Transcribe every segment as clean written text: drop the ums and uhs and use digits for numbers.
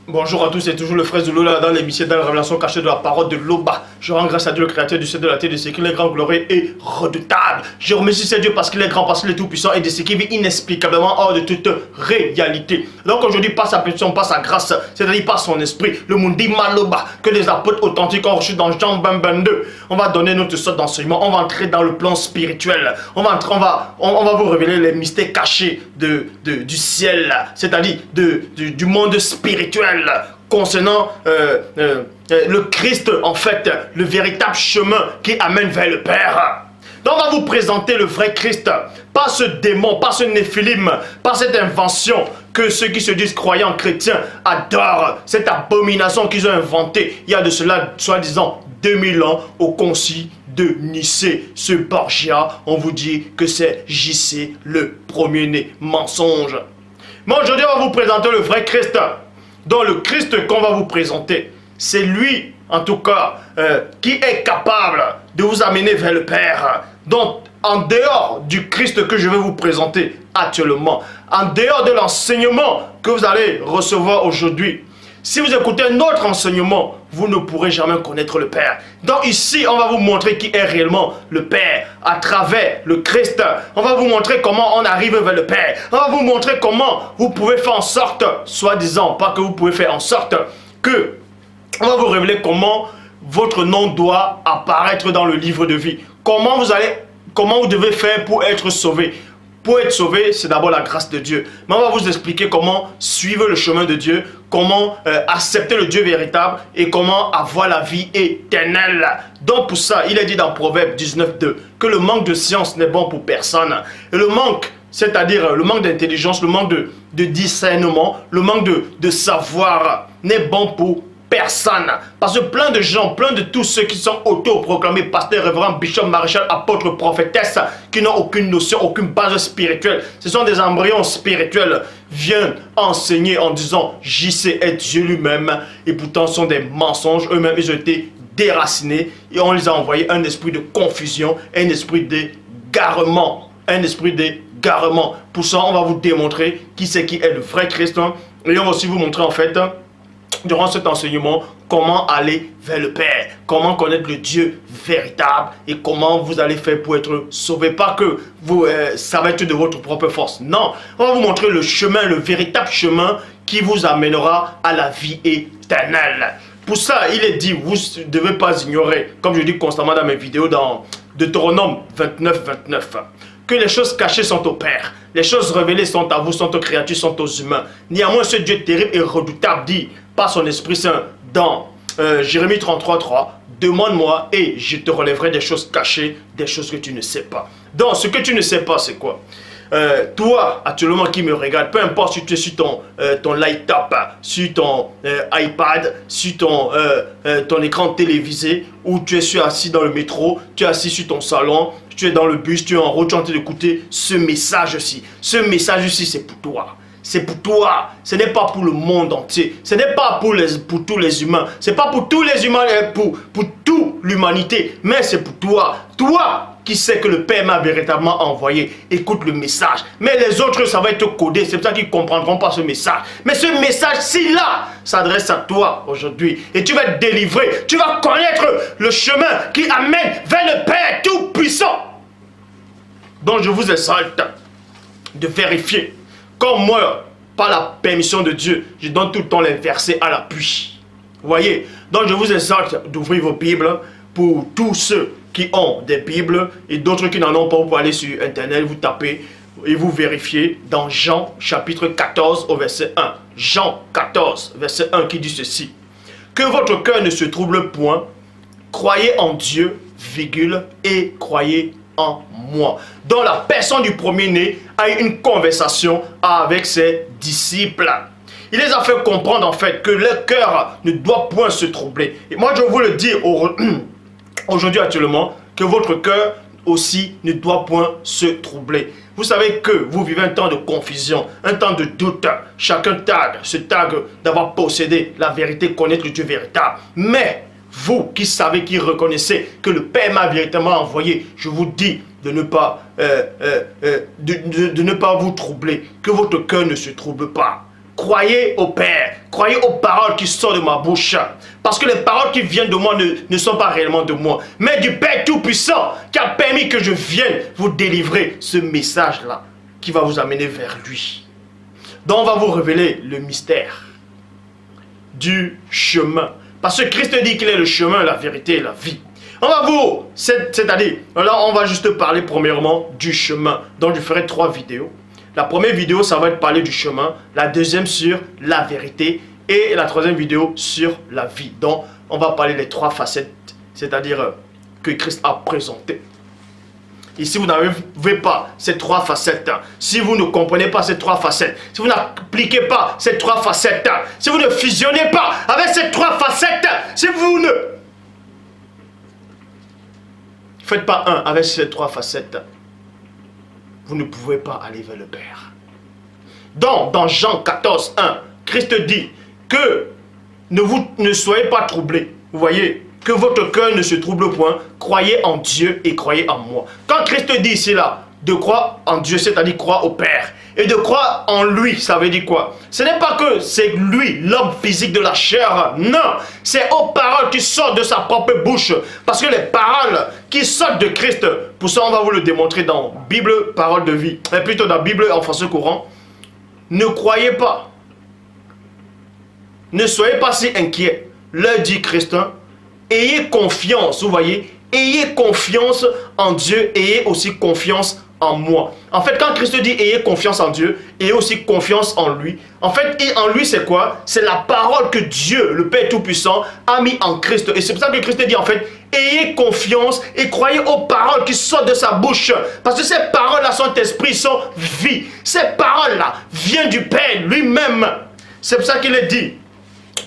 Bonjour à tous, c'est toujours le frère Zouloula dans l'émission dans la révélation cachée de la parole de l'Oba. Je rends grâce à Dieu, le créateur du ciel de la terre, de ce qu'il est grand, glorieux et redoutable. Je remercie ce Dieu parce qu'il est grand, parce qu'il est tout puissant et de ce qui vit inexplicablement hors de toute réalité. Donc aujourd'hui, par sa puissance, par sa grâce, c'est-à-dire par son esprit, le Mundi Maloba, que les apôtres authentiques ont reçu dans Jean 22. On va donner notre sorte d'enseignement, on va entrer dans le plan spirituel. On va vous révéler les mystères cachés du ciel, c'est-à-dire du monde spirituel. Concernant le Christ, en fait, le véritable chemin qui amène vers le Père. Donc on va vous présenter le vrai Christ, pas ce démon, pas ce néphilim, pas cette invention que ceux qui se disent croyants chrétiens adorent, cette abomination qu'ils ont inventée il y a de cela, soi-disant, 2000 ans au concile de Nicée. Ce Borgia, on vous dit que c'est JC, le premier-né, mensonge. Mais aujourd'hui, on va vous présenter le vrai Christ. Donc le Christ qu'on va vous présenter, c'est lui, en tout cas, qui est capable de vous amener vers le Père. Donc, en dehors du Christ que je vais vous présenter actuellement, en dehors de l'enseignement que vous allez recevoir aujourd'hui, si vous écoutez un autre enseignement, vous ne pourrez jamais connaître le Père. Donc ici, on va vous montrer qui est réellement le Père à travers le Christ. On va vous montrer comment on arrive vers le Père. On va vous montrer comment vous pouvez faire en sorte, soi-disant, pas que vous pouvez faire en sorte, que on va vous révéler comment votre nom doit apparaître dans le livre de vie. Comment vous devez faire pour être sauvé. Pour être sauvé, c'est d'abord la grâce de Dieu. Mais on va vous expliquer comment suivre le chemin de Dieu, comment accepter le Dieu véritable et comment avoir la vie éternelle. Donc pour ça, il est dit dans Proverbe 19:2 que le manque de science n'est bon pour personne. Et le manque, c'est-à-dire le manque d'intelligence, le manque de discernement, le manque de savoir n'est bon pour personne. Parce que plein de gens, plein de tous ceux qui sont auto-proclamés pasteurs, révérends, bishop, maréchal, apôtres, prophétesses, qui n'ont aucune notion, aucune base spirituelle, ce sont des embryons spirituels, viennent enseigner en disant JC est Dieu lui-même, et pourtant ce sont des mensonges. Eux-mêmes ils ont été déracinés et on les a envoyé un esprit de confusion, un esprit d'égarement, un esprit d'égarement. Pour ça on va vous démontrer qui c'est qui est le vrai Christ, et on va aussi vous montrer en fait durant cet enseignement, comment aller vers le Père, comment connaître le Dieu véritable et comment vous allez faire pour être sauvé. Pas que vous, ça va être de votre propre force. Non, on va vous montrer le chemin, le véritable chemin qui vous amènera à la vie éternelle. Pour ça, il est dit, vous ne devez pas ignorer, comme je dis constamment dans mes vidéos dans Deutéronome 29:29, que les choses cachées sont au Père. Les choses révélées sont à vous, sont aux créatures, sont aux humains. Néanmoins, ce Dieu terrible et redoutable dit par son Esprit Saint dans Jérémie 33:3, demande-moi et je te relèverai des choses cachées, des choses que tu ne sais pas. Donc, ce que tu ne sais pas, c'est quoi? Toi, actuellement, qui me regarde, peu importe si tu es sur ton laptop, sur ton iPad, sur ton écran télévisé, ou tu es assis dans le métro, tu es assis sur ton salon, tu es dans le bus, tu es en route, tu es en train d'écouter ce message-ci. Ce message-ci, c'est pour toi. C'est pour toi. Ce n'est pas pour le monde entier. Ce n'est pas pour tous les humains. Ce n'est pas pour tous les humains, pour toute l'humanité. Mais c'est pour toi. Toi qui sais que le Père m'a véritablement envoyé. Écoute le message. Mais les autres, ça va être codé. C'est pour ça qu'ils ne comprendront pas ce message. Mais ce message-ci là s'adresse à toi aujourd'hui. Et tu vas être délivré. Tu vas connaître le chemin qui amène vers le Père Tout-Puissant. Donc je vous exalte de vérifier. Comme moi, par la permission de Dieu, je donne tout le temps les versets à l'appui. Vous voyez? Donc je vous exhorte d'ouvrir vos Bibles pour tous ceux qui ont des Bibles et d'autres qui n'en ont pas. Vous pouvez aller sur Internet, vous tapez et vous vérifiez dans Jean chapitre 14 au verset 1. Jean 14, verset 1 qui dit ceci. Que votre cœur ne se trouble point, croyez en Dieu, virgule, et croyez en moi. Donc la personne du premier-né a eu une conversation avec ses disciples. Il les a fait comprendre en fait que leur cœur ne doit point se troubler. Et moi je vous le dis aujourd'hui actuellement, que votre cœur aussi ne doit point se troubler. Vous savez que vous vivez un temps de confusion, un temps de doute. Chacun se targue d'avoir possédé la vérité, connaître le Dieu véritable. Mais vous qui savez, qui reconnaissez que le Père m'a véritablement envoyé, je vous dis de ne pas, de ne pas vous troubler, que votre cœur ne se trouble pas. croyez au Père, croyez aux paroles qui sortent de ma bouche. Parce que les paroles qui viennent de moi ne sont pas réellement de moi, mais du Père Tout-Puissant qui a permis que je vienne vous délivrer ce message-là qui va vous amener vers lui. Donc on va vous révéler le mystère du chemin. Parce que Christ dit qu'il est le chemin, la vérité et la vie. On va vous, c'est-à-dire, là on va juste parler premièrement du chemin. Donc je ferai 3 vidéos. La première vidéo, ça va être parler du chemin. La deuxième sur la vérité. Et la troisième vidéo sur la vie. Donc on va parler des 3 facettes, c'est-à-dire que Christ a présentées. Et si vous n'avez pas ces 3 facettes, si vous ne comprenez pas ces 3 facettes, si vous n'appliquez pas ces 3 facettes, si vous ne fusionnez pas avec ces 3 facettes, si vous ne faites pas un avec ces 3 facettes, vous ne pouvez pas aller vers le Père. Donc, dans Jean 14, 1, Christ dit que ne soyez pas troublés. Vous voyez, que votre cœur ne se trouble point. Croyez en Dieu et croyez en moi. Quand Christ dit ici là, de croire en Dieu, c'est-à-dire croire au Père, et de croire en lui, ça veut dire quoi? Ce n'est pas que c'est lui, l'homme physique de la chair. Non, c'est aux paroles qui sortent de sa propre bouche. Parce que les paroles qui sortent de Christ, pour ça on va vous le démontrer dans Bible, parole de vie, et plutôt dans Bible en français courant. Ne croyez pas. Ne soyez pas si inquiets. Leur dit Christ, ayez confiance, vous voyez, ayez confiance en Dieu, ayez aussi confiance en moi. En fait, quand Christ dit ayez confiance en Dieu, ayez aussi confiance en lui. En fait, et en lui, c'est quoi? C'est la parole que Dieu, le Père Tout-Puissant, a mis en Christ. Et c'est pour ça que Christ dit en fait, ayez confiance et croyez aux paroles qui sortent de sa bouche. Parce que ces paroles-là sont esprit, sont vie. Ces paroles-là viennent du Père lui-même. C'est pour ça qu'il est dit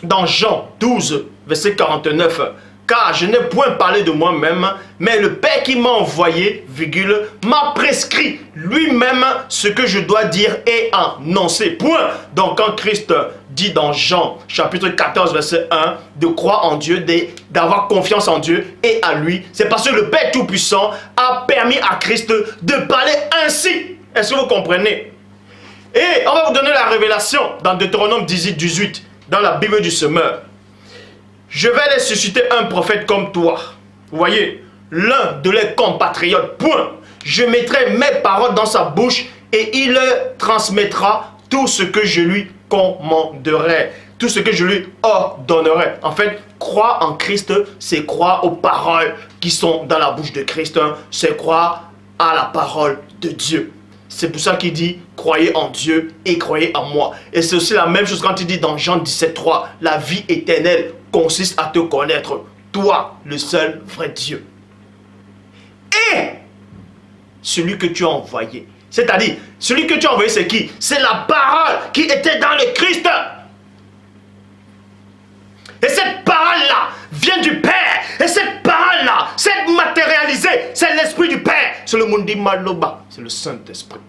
dans Jean 12, verset 49. Car je n'ai point parlé de moi-même, mais le Père qui m'a envoyé, virgule, m'a prescrit lui-même ce que je dois dire et annoncer. Point. Donc quand Christ dit dans Jean, chapitre 14, verset 1, de croire en Dieu, d'avoir confiance en Dieu et à lui, c'est parce que le Père Tout-Puissant a permis à Christ de parler ainsi. Est-ce que vous comprenez? Et on va vous donner la révélation dans Deutéronome 18, dans la Bible du Semeur. Je vais les susciter un prophète comme toi. Vous voyez, l'un de leurs compatriotes. Point. Je mettrai mes paroles dans sa bouche et il leur transmettra tout ce que je lui commanderai. Tout ce que je lui ordonnerai. En fait, croire en Christ, c'est croire aux paroles qui sont dans la bouche de Christ. C'est croire à la parole de Dieu. C'est pour ça qu'il dit, croyez en Dieu et croyez en moi. Et c'est aussi la même chose quand il dit dans Jean 17, 3, la vie éternelle consiste à te connaître, toi, le seul vrai Dieu. Et celui que tu as envoyé. C'est-à-dire, celui que tu as envoyé, c'est qui? C'est la parole qui était dans le Christ. Et cette parole-là vient du Père. Et cette parole-là, c'est matérialisée. C'est l'Esprit du Père. C'est le Mundi Maloba. C'est le Saint-Esprit.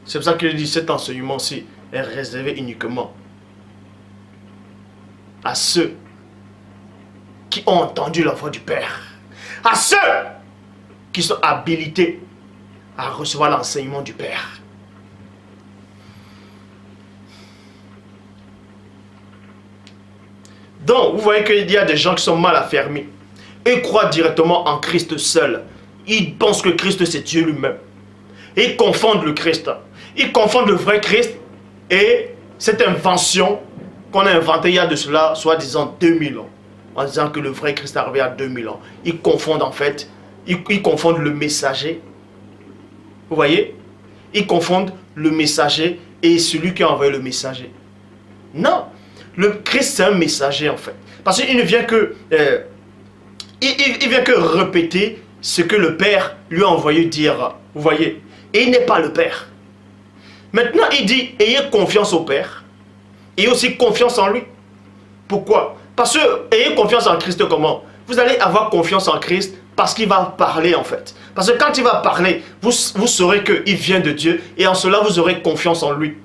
C'est pour ça qu'il dit cet enseignement-ci est réservé uniquement à ceux qui ont entendu la voix du Père. À ceux qui sont habilités à recevoir l'enseignement du Père. Donc, vous voyez qu'il y a des gens qui sont mal affermis. Ils croient directement en Christ seul. Ils pensent que Christ c'est Dieu lui-même. Ils confondent le Christ. Ils confondent le vrai Christ et cette invention qu'on a inventée il y a de cela, soi-disant 2000 ans. En disant que le vrai Christ est arrivé à 2000 ans. Ils confondent en fait, ils confondent le messager. Vous voyez? Ils confondent le messager et celui qui a envoyé le messager. Non. Le Christ c'est un messager en fait. Parce qu'il ne vient que... il vient que répéter ce que le Père lui a envoyé dire. Vous voyez? Et il n'est pas le Père. Maintenant, il dit, ayez confiance au Père. Et aussi confiance en lui. Pourquoi? Parce que, ayez confiance en Christ comment? Vous allez avoir confiance en Christ parce qu'il va parler en fait. Parce que quand il va parler, vous saurez qu'il vient de Dieu. Et en cela, vous aurez confiance en lui.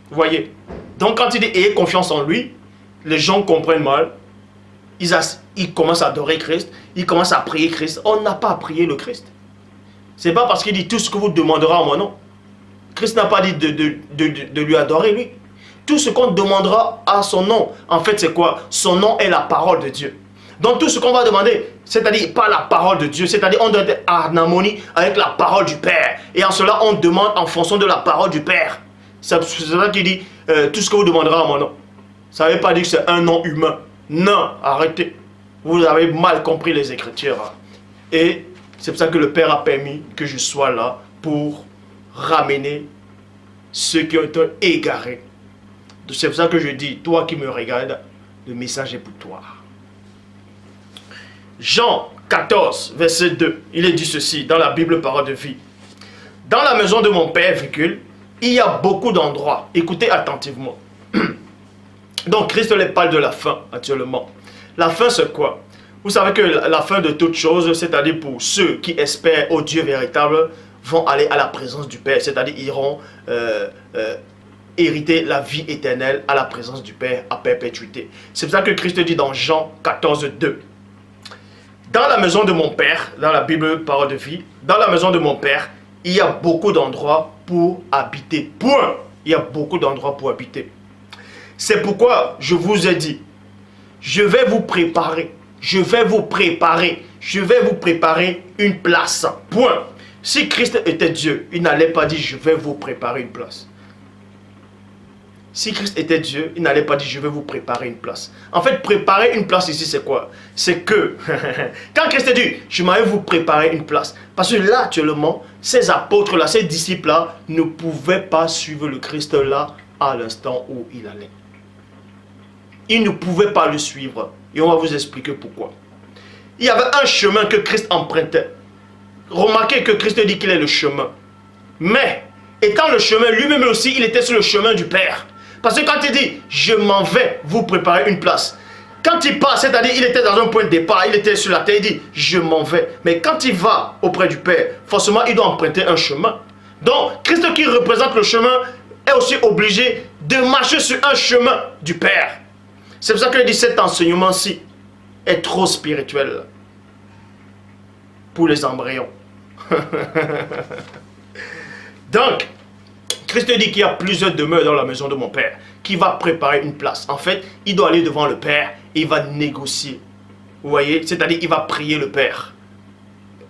Vous voyez? Donc quand il dit, ayez confiance en lui, les gens comprennent mal. Ils commencent à adorer Christ. Ils commencent à prier Christ. On n'a pas à prier le Christ. C'est pas parce qu'il dit tout ce que vous demanderez en mon nom. Christ n'a pas dit de lui adorer, lui. Tout ce qu'on demandera à son nom, en fait, c'est quoi? Son nom est la parole de Dieu. Donc, tout ce qu'on va demander, c'est-à-dire pas la parole de Dieu, c'est-à-dire on doit être en harmonie avec la parole du Père. Et en cela, on demande en fonction de la parole du Père. C'est ça qu'il dit, tout ce que vous demanderez à mon nom. Ça ne veut pas dire que c'est un nom humain. Non, arrêtez. Vous avez mal compris les Écritures. Et c'est pour ça que le Père a permis que je sois là pour ramener ceux qui ont été égarés. C'est pour ça que je dis, toi qui me regardes, le message est pour toi. Jean 14, verset 2, il est dit ceci dans la Bible Parole de vie. Dans la maison de mon Père, il y a beaucoup d'endroits. Écoutez attentivement. Donc Christ les parle de la fin actuellement. La fin c'est quoi? Vous savez que la fin de toute chose, c'est-à-dire pour ceux qui espèrent au Dieu véritable, vont aller à la présence du Père. C'est-à-dire iront hériter la vie éternelle à la présence du Père à perpétuité. C'est pour ça que Christ dit dans Jean 14, 2. Dans la maison de mon Père, dans la Bible Parole de vie, dans la maison de mon Père, il y a beaucoup d'endroits pour habiter. Point. Il y a beaucoup d'endroits pour habiter. C'est pourquoi je vous ai dit, je vais vous préparer, je vais vous préparer, je vais vous préparer une place. Point. Si Christ était Dieu, il n'allait pas dire je vais vous préparer une place. Si Christ était Dieu, il n'allait pas dire je vais vous préparer une place. En fait, préparer une place ici, c'est quoi? C'est que, quand Christ a dit, je m'en vais vous préparer une place. Parce que là, actuellement, ces apôtres-là, ces disciples-là, ne pouvaient pas suivre le Christ là, à l'instant où il allait. Ils ne pouvaient pas le suivre. Et on va vous expliquer pourquoi. Il y avait un chemin que Christ empruntait. Remarquez que Christ dit qu'il est le chemin. Mais, étant le chemin, lui-même aussi, il était sur le chemin du Père. Parce que quand il dit, je m'en vais vous préparer une place. Quand il part, c'est-à-dire il était dans un point de départ, il était sur la terre, il dit, je m'en vais. Mais quand il va auprès du Père, forcément, il doit emprunter un chemin. Donc, Christ qui représente le chemin est aussi obligé de marcher sur un chemin du Père. C'est pour ça qu'il dit, cet enseignement-ci est trop spirituel pour les embryons. Donc, Christ dit qu'il y a plusieurs demeures dans la maison de mon Père, qui va préparer une place. En fait, il doit aller devant le Père et il va négocier. Vous voyez? C'est-à-dire qu'il va prier le Père.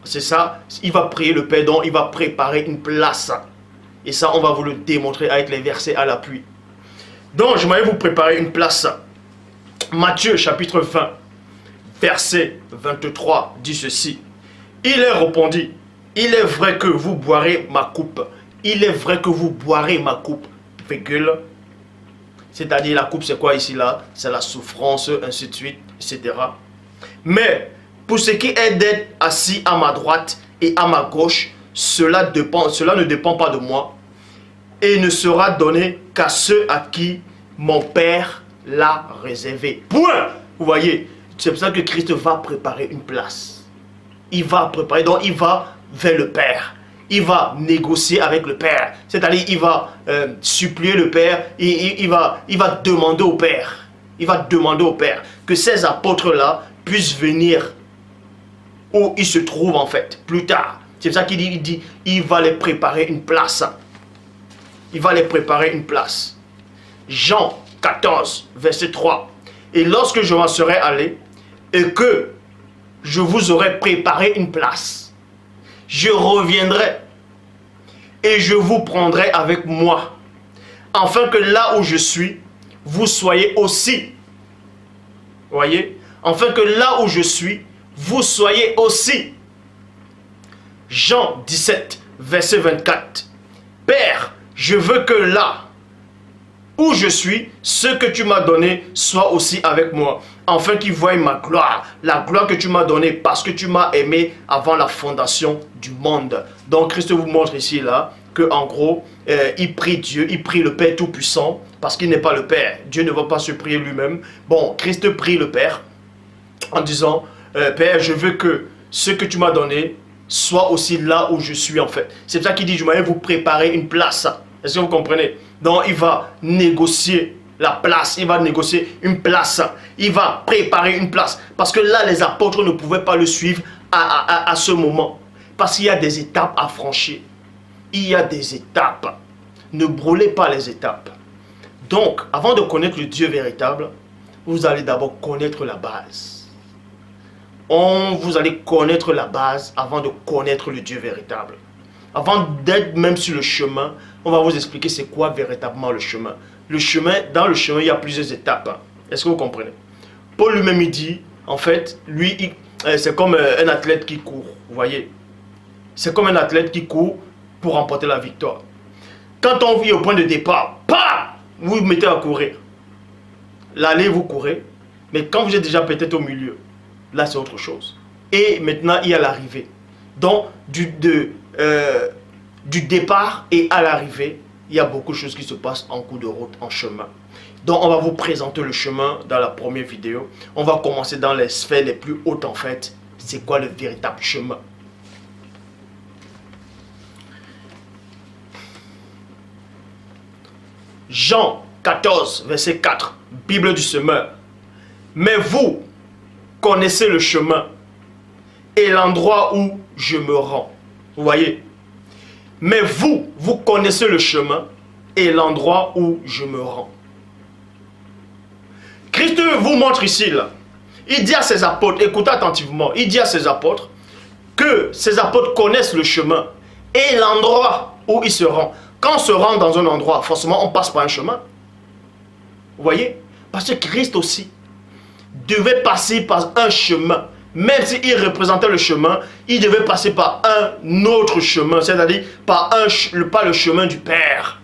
C'est ça, il va prier le Père, donc il va préparer une place. Et ça, on va vous le démontrer avec les versets à l'appui. Donc, je vais vous préparer une place. Matthieu chapitre 20, verset 23 dit ceci. Il leur répondit, il est vrai que vous boirez ma coupe. Il est vrai que vous boirez ma coupe. Virgule. C'est-à-dire la coupe c'est quoi ici là? C'est la souffrance, ainsi de suite, etc. Mais pour ce qui est d'être assis à ma droite et à ma gauche, cela ne dépend pas de moi. Et ne sera donné qu'à ceux à qui mon Père l'a réservé. Point. Vous voyez, c'est pour ça que Christ va préparer une place. Il va préparer, donc il va vers le Père. Il va négocier avec le Père. C'est-à-dire, il va supplier le Père. Il va demander au Père. Il va demander au Père que ces apôtres-là puissent venir où ils se trouvent en fait, plus tard. C'est pour ça qu'il dit, il va les préparer une place. Il va les préparer une place. Jean 14, verset 3. Et lorsque je m'en serai allé, et que je vous aurai préparé une place, je reviendrai et je vous prendrai avec moi, afin que là où je suis, vous soyez aussi. Voyez? Afin que là où je suis, vous soyez aussi. Jean 17, verset 24. Père, je veux que là où je suis, ce que tu m'as donné soit aussi avec moi, afin qu'ils voient ma gloire, la gloire que tu m'as donnée parce que tu m'as aimé avant la fondation du monde. Donc Christ vous montre ici là que en gros, il prie Dieu, il prie le Père Tout-Puissant parce qu'il n'est pas le Père. Dieu ne va pas se prier lui-même. Bon, Christ prie le Père en disant, Père, je veux que ce que tu m'as donné soit aussi là où je suis en fait. C'est pour ça qu'il dit, je vais vous préparer une place. Est-ce que vous comprenez? Donc il va négocier la place, il va négocier une place, il va préparer une place. Parce que là, les apôtres ne pouvaient pas le suivre à ce moment. Parce qu'il y a des étapes à franchir. Il y a des étapes. Ne brûlez pas les étapes. Donc, avant de connaître le Dieu véritable, vous allez d'abord connaître la base. Vous allez connaître la base avant de connaître le Dieu véritable. Avant d'être même sur le chemin, on va vous expliquer c'est quoi véritablement le chemin. Dans le chemin, il y a plusieurs étapes. Est-ce que vous comprenez? Paul lui-même, il dit, en fait, lui, c'est comme un athlète qui court, vous voyez. C'est comme un athlète qui court pour remporter la victoire. Quand on vit au point de départ, vous vous mettez à courir. L'aller, vous courez. Mais quand vous êtes déjà peut-être au milieu, là, c'est autre chose. Et maintenant, il y a l'arrivée. Donc, du départ et à l'arrivée, il y a beaucoup de choses qui se passent en cours de route, en chemin. Donc, on va vous présenter le chemin dans la première vidéo. On va commencer dans les sphères les plus hautes, en fait. C'est quoi le véritable chemin? Jean 14, verset 4, Bible du semeur. Mais vous connaissez le chemin et l'endroit où je me rends. Vous voyez? Mais vous connaissez le chemin et l'endroit où je me rends. Christ vous montre ici, là. Il dit à ses apôtres, écoutez attentivement, il dit à ses apôtres que ses apôtres connaissent le chemin et l'endroit où il se rend. Quand on se rend dans un endroit, forcément, on passe par un chemin. Vous voyez? Parce que Christ aussi devait passer par un chemin. Même s'il représentait le chemin, il devait passer par un autre chemin. C'est-à-dire pas le chemin du Père.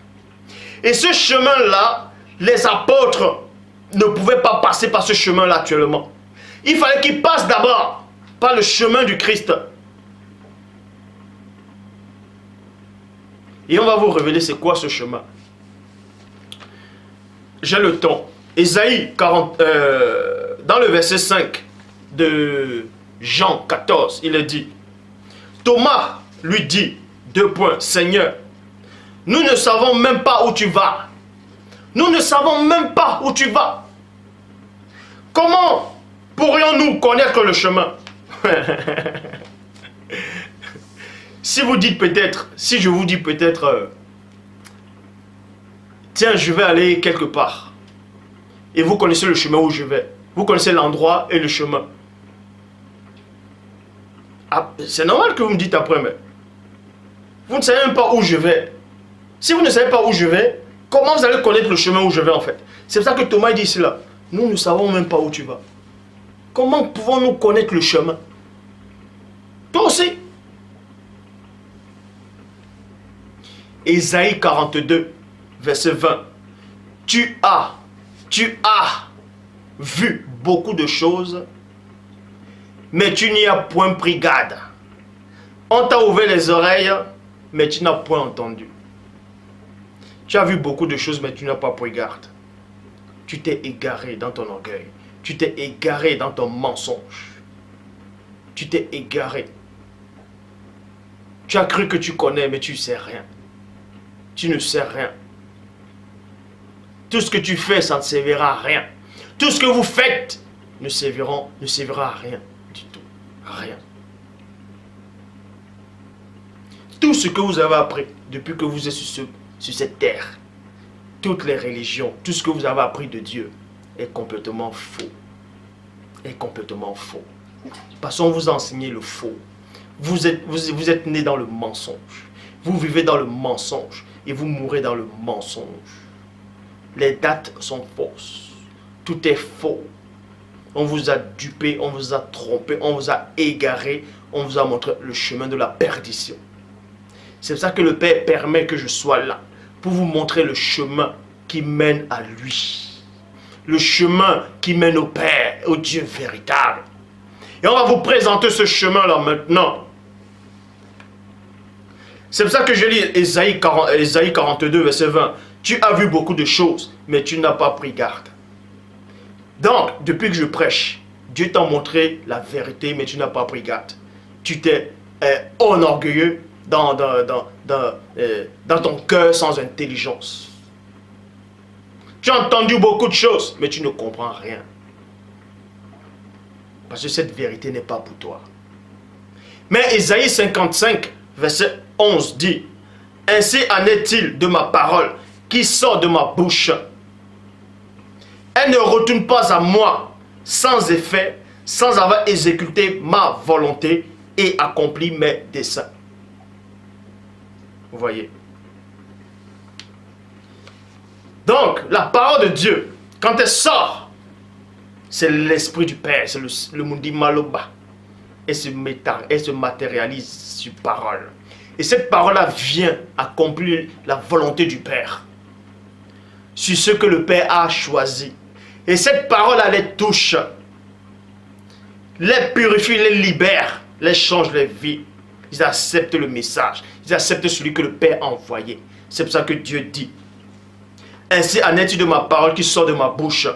Et ce chemin-là, les apôtres ne pouvaient pas passer par ce chemin-là actuellement. Il fallait qu'ils passent d'abord par le chemin du Christ. Et on va vous révéler c'est quoi ce chemin. J'ai le temps. Ésaïe 40, dans le verset 5 de Jean 14, il est dit, Thomas lui dit, Seigneur, nous ne savons même pas où tu vas. Nous ne savons même pas où tu vas. Comment pourrions-nous connaître le chemin? Si vous dites peut-être, si je vous dis peut-être, tiens, je vais aller quelque part. Et vous connaissez le chemin où je vais. Vous connaissez l'endroit et le chemin. Ah, c'est normal que vous me dites après, mais vous ne savez même pas où je vais. Si vous ne savez pas où je vais, comment vous allez connaître le chemin où je vais en fait? C'est pour ça que Thomas dit cela. Nous ne savons même pas où tu vas. Comment pouvons-nous connaître le chemin? Toi aussi. Ésaïe 42, verset 20. Tu as vu beaucoup de choses, mais tu n'y as point pris garde. On t'a ouvert les oreilles, mais tu n'as point entendu. Tu as vu beaucoup de choses, mais tu n'as pas pris garde. Tu t'es égaré dans ton orgueil. Tu t'es égaré dans ton mensonge. Tu t'es égaré. Tu as cru que tu connais, mais tu ne sais rien. Tu ne sais rien. Tout ce que tu fais, ça ne servira à rien. Tout ce que vous faites ne servira à rien du tout. Rien. Tout ce que vous avez appris depuis que vous êtes sur cette terre, toutes les religions, tout ce que vous avez appris de Dieu est complètement faux. Est complètement faux. Parce qu'on vous a enseigné le faux. Vous êtes né dans le mensonge. Vous vivez dans le mensonge et vous mourrez dans le mensonge. Les dates sont fausses. Tout est faux. On vous a dupé, on vous a trompé, on vous a égaré, on vous a montré le chemin de la perdition. C'est pour ça que le Père permet que je sois là, pour vous montrer le chemin qui mène à lui. Le chemin qui mène au Père, au Dieu véritable. Et on va vous présenter ce chemin-là maintenant. C'est pour ça que je lis Ésaïe 42, verset 20. Tu as vu beaucoup de choses, mais tu n'as pas pris garde. Donc, depuis que je prêche, Dieu t'a montré la vérité, mais tu n'as pas pris garde. Tu t'es enorgueilleux dans ton cœur sans intelligence. Tu as entendu beaucoup de choses, mais tu ne comprends rien. Parce que cette vérité n'est pas pour toi. Mais Ésaïe 55, verset 11 dit, Ainsi en est-il de ma parole qui sort de ma bouche. Elle ne retourne pas à moi sans effet, sans avoir exécuté ma volonté et accompli mes desseins. Vous voyez. Donc, la parole de Dieu, quand elle sort, c'est l'esprit du Père, c'est le Mundi Maloba. Elle se matérialise sur parole. Et cette parole-là vient accomplir la volonté du Père sur ce que le Père a choisi. Et cette parole-là les touche, les purifie, les libère, les change les vies. Ils acceptent le message. Ils acceptent celui que le Père a envoyé. C'est pour ça que Dieu dit: ainsi en est-il de ma parole qui sort de ma bouche.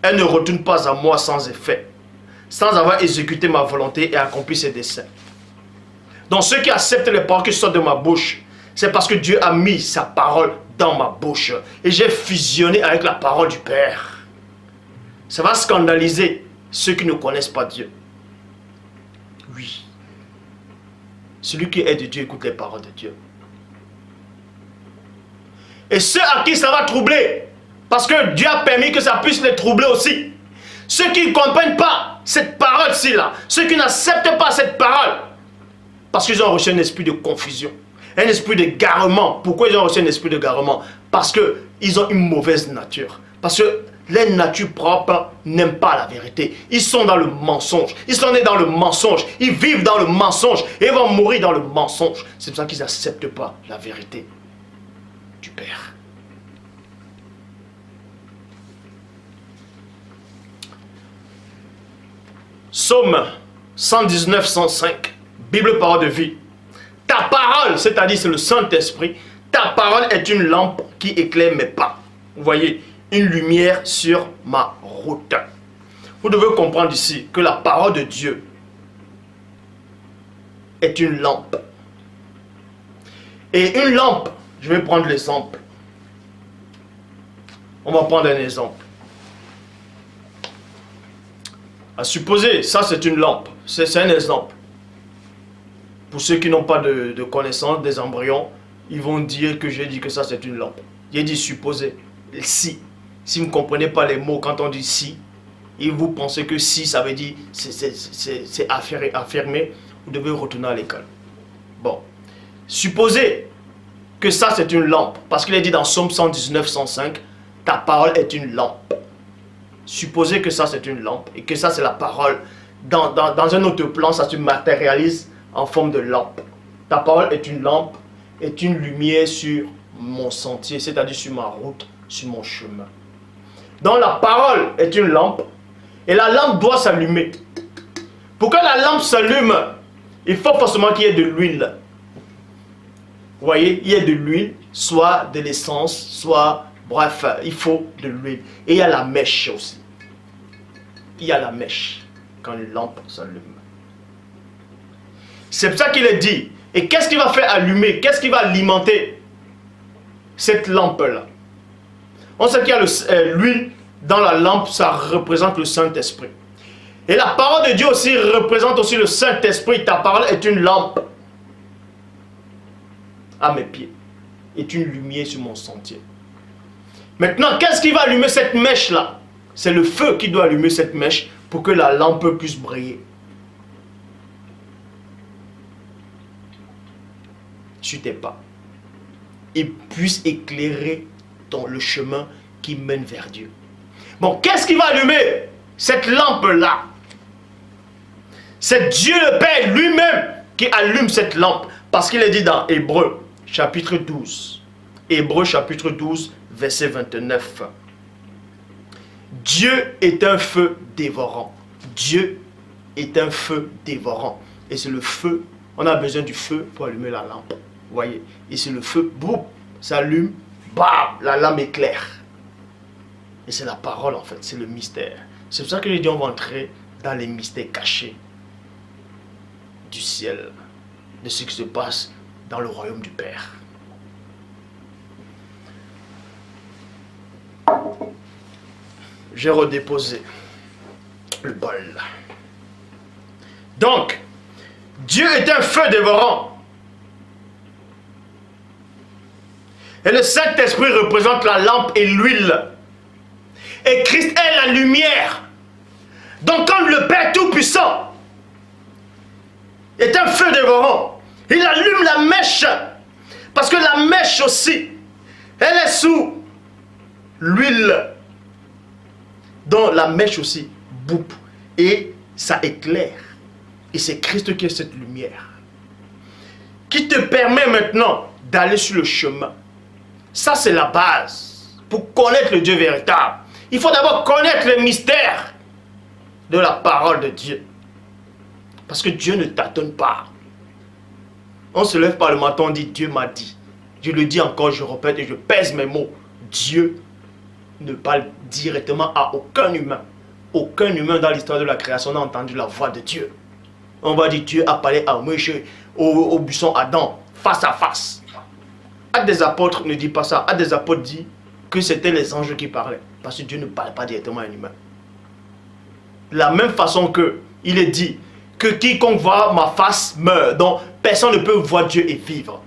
Elle ne retourne pas à moi sans effet, sans avoir exécuté ma volonté et accompli ses desseins. Donc ceux qui acceptent les paroles qui sortent de ma bouche, c'est parce que Dieu a mis sa parole dans ma bouche. Et j'ai fusionné avec la parole du Père. Ça va scandaliser ceux qui ne connaissent pas Dieu. Oui. Celui qui est de Dieu écoute les paroles de Dieu. Et ceux à qui ça va troubler, parce que Dieu a permis que ça puisse les troubler aussi. Ceux qui ne comprennent pas cette parole-ci là, ceux qui n'acceptent pas cette parole, parce qu'ils ont reçu un esprit de confusion, un esprit de garement. Pourquoi ils ont reçu un esprit de garement? Parce qu'ils ont une mauvaise nature. Parce que les natures propres n'aiment pas la vérité. Ils sont dans le mensonge. Ils sont nés dans le mensonge. Ils vivent dans le mensonge. Et ils vont mourir dans le mensonge. C'est pour ça qu'ils n'acceptent pas la vérité du Père. Psaume 119, 105. Bible parole de vie. Ta parole, c'est-à-dire c'est le Saint-Esprit, ta parole est une lampe qui éclaire mes pas. Vous voyez, une lumière sur ma route. Vous devez comprendre ici que la parole de Dieu est une lampe. Et une lampe, je vais prendre l'exemple. On va prendre un exemple. À supposer, ça c'est une lampe. C'est un exemple. Pour ceux qui n'ont pas de connaissance des embryons, ils vont dire que j'ai dit que ça c'est une lampe. J'ai dit supposer. Si. Si vous ne comprenez pas les mots quand on dit si, et vous pensez que si ça veut dire c'est affirmé, vous devez retourner à l'école. Bon. Supposez que ça c'est une lampe. Parce qu'il est dit dans Psaume 119, 105, ta parole est une lampe. Supposez que ça c'est une lampe et que ça c'est la parole. Dans un autre plan, ça se matérialise en forme de lampe. Ta parole est une lampe, est une lumière sur mon sentier, c'est-à-dire sur ma route, sur mon chemin. Donc la parole est une lampe et la lampe doit s'allumer. Pour que la lampe s'allume, il faut forcément qu'il y ait de l'huile. Vous voyez, il y a de l'huile, soit de l'essence, soit, bref, il faut de l'huile. Et il y a la mèche aussi. Il y a la mèche quand une lampe s'allume. C'est pour ça qu'il est dit. Et qu'est-ce qui va faire allumer? Qu'est-ce qui va alimenter cette lampe-là? On sait qu'il y a l'huile dans la lampe, ça représente le Saint-Esprit. Et la parole de Dieu aussi représente aussi le Saint-Esprit. Ta parole est une lampe à mes pieds. Est une lumière sur mon sentier. Maintenant, qu'est-ce qui va allumer cette mèche-là? C'est le feu qui doit allumer cette mèche pour que la lampe puisse briller. Sur tes pas. Et puisse éclairer le chemin qui mène vers Dieu. Bon, qu'est-ce qui va allumer cette lampe-là? C'est Dieu le Père lui-même qui allume cette lampe. Parce qu'il est dit dans Hébreux, chapitre 12. Hébreux, chapitre 12, verset 29. Dieu est un feu dévorant. Dieu est un feu dévorant. Et c'est le feu, on a besoin du feu pour allumer la lampe. Vous voyez? Et c'est le feu, boum, ça allume, bam, la lampe éclaire. Et c'est la parole en fait, c'est le mystère. C'est pour ça que les dieux vont entrer dans les mystères cachés du ciel, de ce qui se passe dans le royaume du Père. J'ai redéposé le bol. Donc, Dieu est un feu dévorant. Et le Saint-Esprit représente la lampe et l'huile. Et Christ est la lumière. Donc quand le Père Tout-Puissant est un feu dévorant, il allume la mèche. Parce que la mèche aussi, elle est sous l'huile. Donc la mèche aussi boupe. Et ça éclaire. Et c'est Christ qui est cette lumière. Qui te permet maintenant d'aller sur le chemin. Ça c'est la base. Pour connaître le Dieu véritable. Il faut d'abord connaître le mystère de la parole de Dieu. Parce que Dieu ne tâtonne pas. On se lève par le matin, on dit Dieu m'a dit. Je le dis encore, je répète et je pèse mes mots. Dieu ne parle directement à aucun humain. Aucun humain dans l'histoire de la création n'a entendu la voix de Dieu. On va dire Dieu a parlé à Moïse au buisson Adam, face à face. Actes des apôtres ne dit pas ça. Actes des apôtres dit que c'était les anges qui parlaient. Parce que Dieu ne parle pas directement à un humain. De la même façon que il est dit que quiconque voit ma face meurt. Donc personne ne peut voir Dieu et vivre.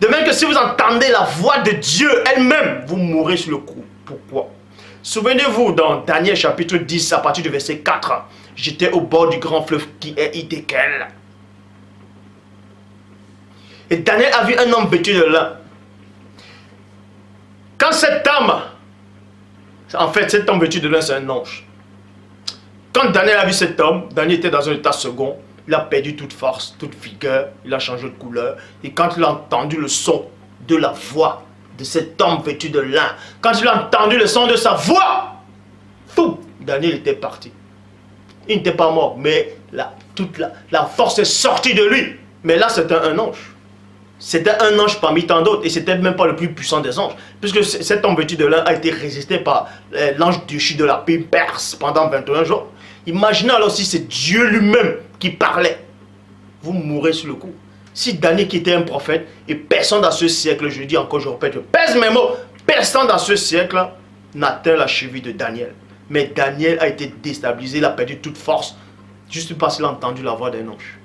De même que si vous entendez la voix de Dieu elle-même, vous mourrez sur le coup. Pourquoi? Souvenez-vous dans Daniel chapitre 10 à partir du verset 4. J'étais au bord du grand fleuve qui est Hiddekel. Et Daniel a vu un homme vêtu de lin. Quand cet homme, en fait cet homme vêtu de lin c'est un ange. Quand Daniel a vu cet homme, Daniel était dans un état second. Il a perdu toute force, toute vigueur. Il a changé de couleur. Et quand il a entendu le son de la voix de cet homme vêtu de lin, quand il a entendu le son de sa voix, tout, Daniel était parti. Il n'était pas mort, mais toute la force est sortie de lui. Mais là, c'était un ange. C'était un ange parmi tant d'autres. Et c'était même pas le plus puissant des anges. Puisque cet homme vêtu de lin a été résisté par l'ange déchu de la paix perse pendant 21 jours. Imaginez alors si c'est Dieu lui-même qui parlait. Vous mourrez sur le coup. Si Daniel qui était un prophète, et personne dans ce siècle, je dis encore, je répète, je pèse mes mots, personne dans ce siècle n'atteint la cheville de Daniel. Mais Daniel a été déstabilisé, il a perdu toute force, juste parce qu'il a entendu la voix d'un ange.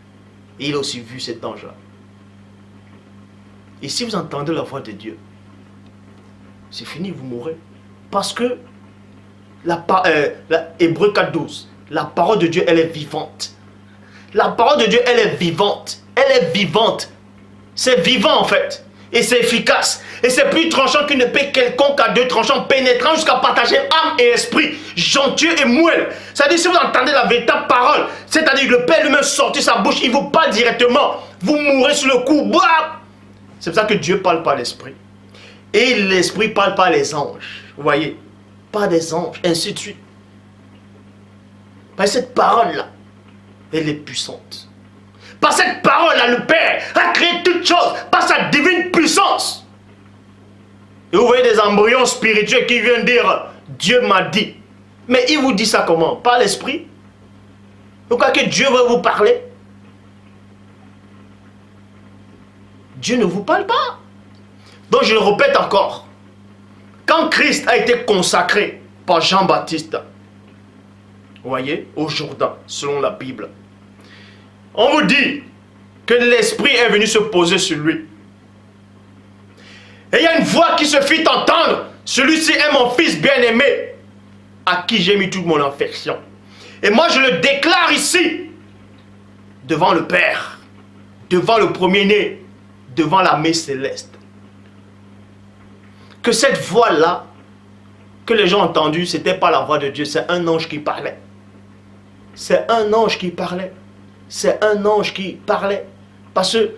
Et il a aussi vu cet ange-là. Et si vous entendez la voix de Dieu, c'est fini, vous mourrez. Parce que, Hébreux 4:12, la parole de Dieu, elle est vivante. La parole de Dieu, elle est vivante. Elle est vivante. C'est vivant en fait. Et c'est efficace. Et c'est plus tranchant qu'une épée quelconque à deux tranchants, pénétrant jusqu'à partager âme et esprit, jonctueux et moelle. C'est-à-dire, si vous entendez la véritable parole, c'est-à-dire que le Père lui-même sortit sa bouche, il vous parle directement. Vous mourrez sur le coup. C'est pour ça que Dieu parle par l'esprit. Et l'esprit parle par les anges. Vous voyez? Pas des anges, ainsi de suite. Parce que cette parole-là, elle est puissante. Par cette parole-là, le Père a créé toutes choses par sa divine puissance. Et vous voyez des embryons spirituels qui viennent dire Dieu m'a dit. Mais il vous dit ça comment? Par l'esprit. Vous croyez que Dieu veut vous parler? Dieu ne vous parle pas. Donc je le répète encore. Quand Christ a été consacré par Jean-Baptiste, vous voyez, au Jourdain, selon la Bible, on vous dit que l'Esprit est venu se poser sur lui. Et il y a une voix qui se fit entendre. Celui-ci est mon fils bien-aimé, à qui j'ai mis toute mon affection. Et moi je le déclare ici, devant le Père, devant le premier-né, devant l'armée céleste, que cette voix-là, que les gens ont entendue, ce n'était pas la voix de Dieu, c'est un ange qui parlait. C'est un ange qui parlait. C'est un ange qui parlait. Parce que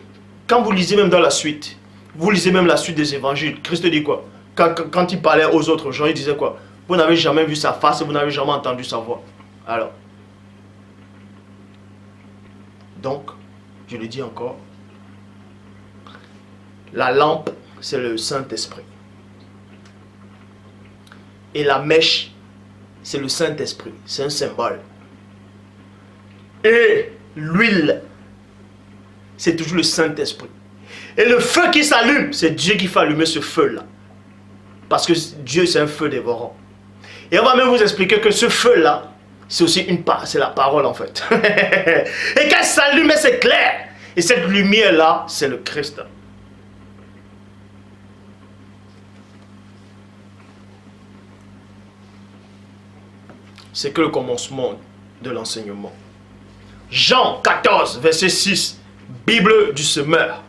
quand vous lisez même dans la suite, vous lisez même la suite des évangiles, Christ dit quoi? Quand il parlait aux autres gens, il disait quoi? Vous n'avez jamais vu sa face, vous n'avez jamais entendu sa voix. Alors, donc, je le dis encore, la lampe, c'est le Saint-Esprit. Et la mèche, c'est le Saint-Esprit. C'est un symbole. Et l'huile, c'est toujours le Saint-Esprit. Et le feu qui s'allume, c'est Dieu qui fait allumer ce feu-là. Parce que Dieu, c'est un feu dévorant. Et on va même vous expliquer que ce feu-là, c'est aussi une part, c'est la parole en fait. Et quand ça s'allume, c'est clair. Et cette lumière-là, c'est le Christ. c'est que le commencement de l'enseignement. Jean 14, verset 6, Bible du semeur.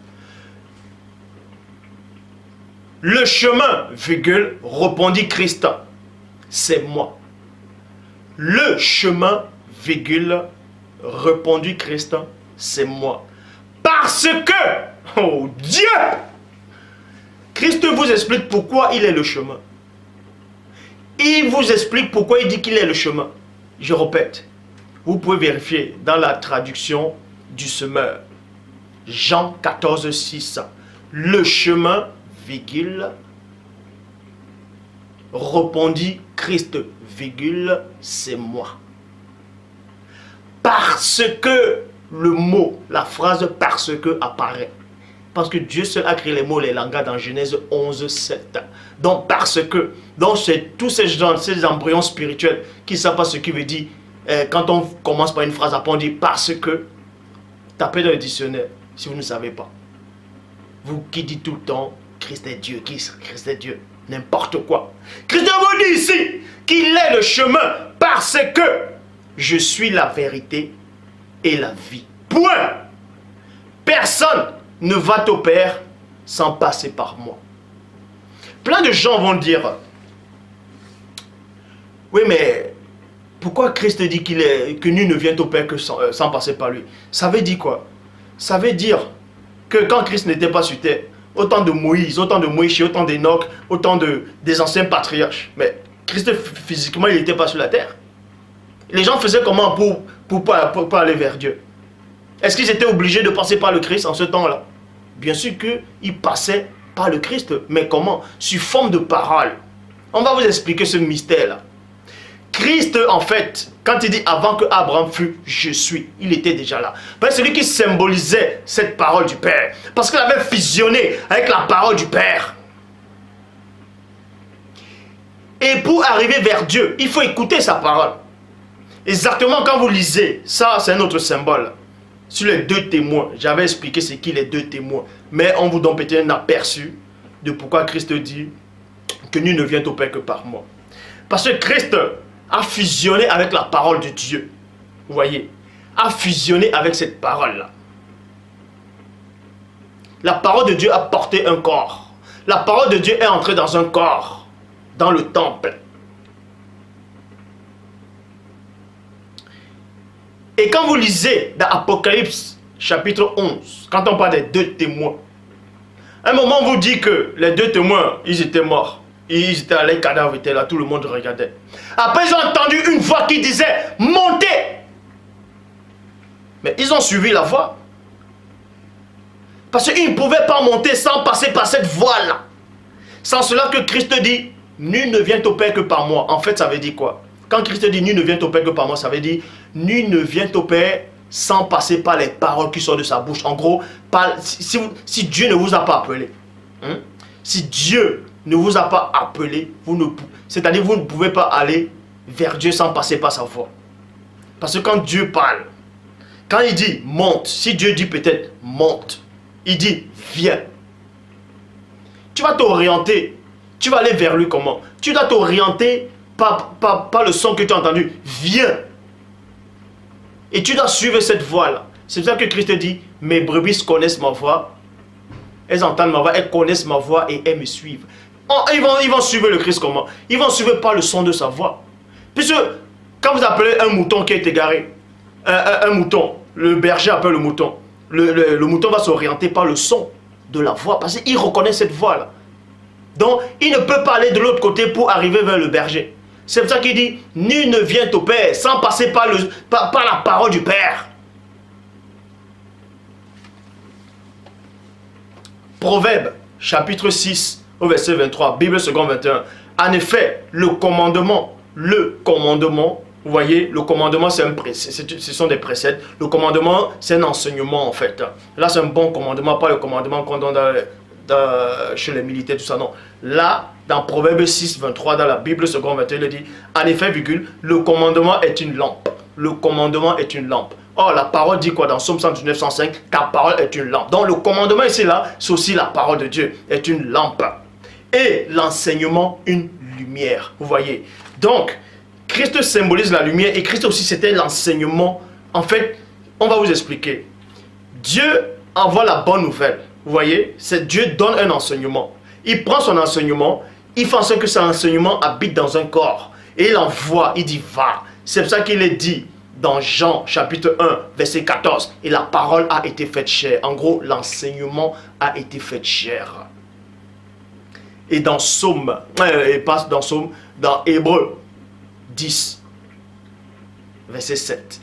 Le chemin, virgule, répondit Christ, c'est moi. Le chemin, virgule, répondit Christ, c'est moi. Parce que, oh Dieu, Christ vous explique pourquoi il est le chemin. Il vous explique pourquoi il dit qu'il est le chemin. Je répète, vous pouvez vérifier dans la traduction du semeur. Jean 14, 6. Le chemin, virgule, répondit Christ, virgule, c'est moi. Parce que le mot, la phrase parce que apparaît. Parce que Dieu seul a créé les mots, les langages dans Genèse 11, 7. Donc parce que, donc c'est tous ces gens, ces embryons spirituels qui ne savent pas ce qu'il veut dire. Quand on commence par une phrase, après on dit parce que, tapez dans le dictionnaire si vous ne savez pas. Vous qui dites tout le temps, Christ est Dieu, Christ est Dieu, n'importe quoi. Christ vous dit ici qu'il est le chemin parce que je suis la vérité et la vie. Point. Personne ne va au Père sans passer par moi. Plein de gens vont dire, oui mais pourquoi Christ dit que nul ne vient au Père que sans passer par lui? Ça veut dire quoi? Ça veut dire que quand Christ n'était pas sur terre, autant de Moïse, autant de Moïse, autant d'Enoch, autant des anciens patriarches, mais Christ physiquement il n'était pas sur la terre. Les gens faisaient comment pour aller vers Dieu? Est-ce qu'ils étaient obligés de passer par le Christ en ce temps-là? Bien sûr qu'ils passaient par le Christ, mais comment? Sous forme de parole. On va vous expliquer ce mystère-là. Christ, en fait, quand il dit avant que Abraham fût, je suis, il était déjà là. C'est celui qui symbolisait cette parole du Père. Parce qu'il avait fusionné avec la parole du Père. Et pour arriver vers Dieu, il faut écouter sa parole. Exactement quand vous lisez, ça c'est un autre symbole. Sur les deux témoins, j'avais expliqué ce qu'est les deux témoins. Mais on vous donne peut-être un aperçu de pourquoi Christ dit que nul ne vient au Père que par moi. Parce que Christ a fusionné avec la parole de Dieu. Vous voyez, a fusionné avec cette parole-là. La parole de Dieu a porté un corps. La parole de Dieu est entrée dans un corps, dans le temple. Et quand vous lisez dans Apocalypse chapitre 11, quand on parle des deux témoins, à un moment on vous dit que les deux témoins, ils étaient morts. Ils étaient là, les cadavres étaient là, tout le monde regardait. Après ils ont entendu une voix qui disait « Montez !» Mais ils ont suivi la voix. Parce qu'ils ne pouvaient pas monter sans passer par cette voie-là. Sans cela que Christ dit « Nul ne vient au Père que par moi ». En fait, ça veut dire quoi? Quand Christ dit « Nul ne vient au Père que par moi », ça veut dire « Nul ne vient au Père sans passer par les paroles qui sortent de sa bouche ». En gros, si Dieu ne vous a pas appelé, si Dieu ne vous a pas appelé, c'est-à-dire vous ne pouvez pas aller vers Dieu sans passer par sa voix. Parce que quand Dieu parle, quand il dit « monte », si Dieu dit peut-être « monte », il dit « viens ». Tu vas t'orienter, tu vas aller vers lui comment? Tu dois t'orienter par le son que tu as entendu. Viens. Et tu dois suivre cette voie-là. C'est pour ça que Christ dit, mes brebis connaissent ma voix. Elles entendent ma voix, elles connaissent ma voix et elles me suivent. Ils vont suivre le Christ comment? Ils vont suivre par le son de sa voix. Puisque quand vous appelez un mouton qui est égaré, un mouton, le berger appelle le mouton. Le mouton va s'orienter par le son de la voix parce qu'il reconnaît cette voix-là. Donc, il ne peut pas aller de l'autre côté pour arriver vers le berger. C'est pour ça qu'il dit, nul ne vient au Père sans passer par la parole du Père. Proverbe, chapitre 6, au verset 23, Bible seconde 21. En effet, le commandement, vous voyez, le commandement, ce sont des préceptes. Le commandement, c'est un enseignement en fait. Là, c'est un bon commandement, pas le commandement qu'on donne chez les militaires, tout ça, non. Là, dans Proverbe 6, 23, dans la Bible seconde 21, il dit, en effet, virgule, le commandement est une lampe. Le commandement est une lampe. Or, la parole dit quoi dans Psaume 119, 105? Ta parole est une lampe. Donc, le commandement ici, là, c'est aussi la parole de Dieu, est une lampe. Et l'enseignement, une lumière. Vous voyez. Donc, Christ symbolise la lumière et Christ aussi c'était l'enseignement. En fait, on va vous expliquer. Dieu envoie la bonne nouvelle. Vous voyez, Dieu donne un enseignement. Il prend son enseignement, il fait en sorte que cet enseignement habite dans un corps. Et il envoie, il dit va. C'est pour ça qu'il est dit dans Jean chapitre 1, verset 14. Et la parole a été faite chair. En gros, l'enseignement a été fait chair. Et dans Somme, dans Hébreu 10, verset 7.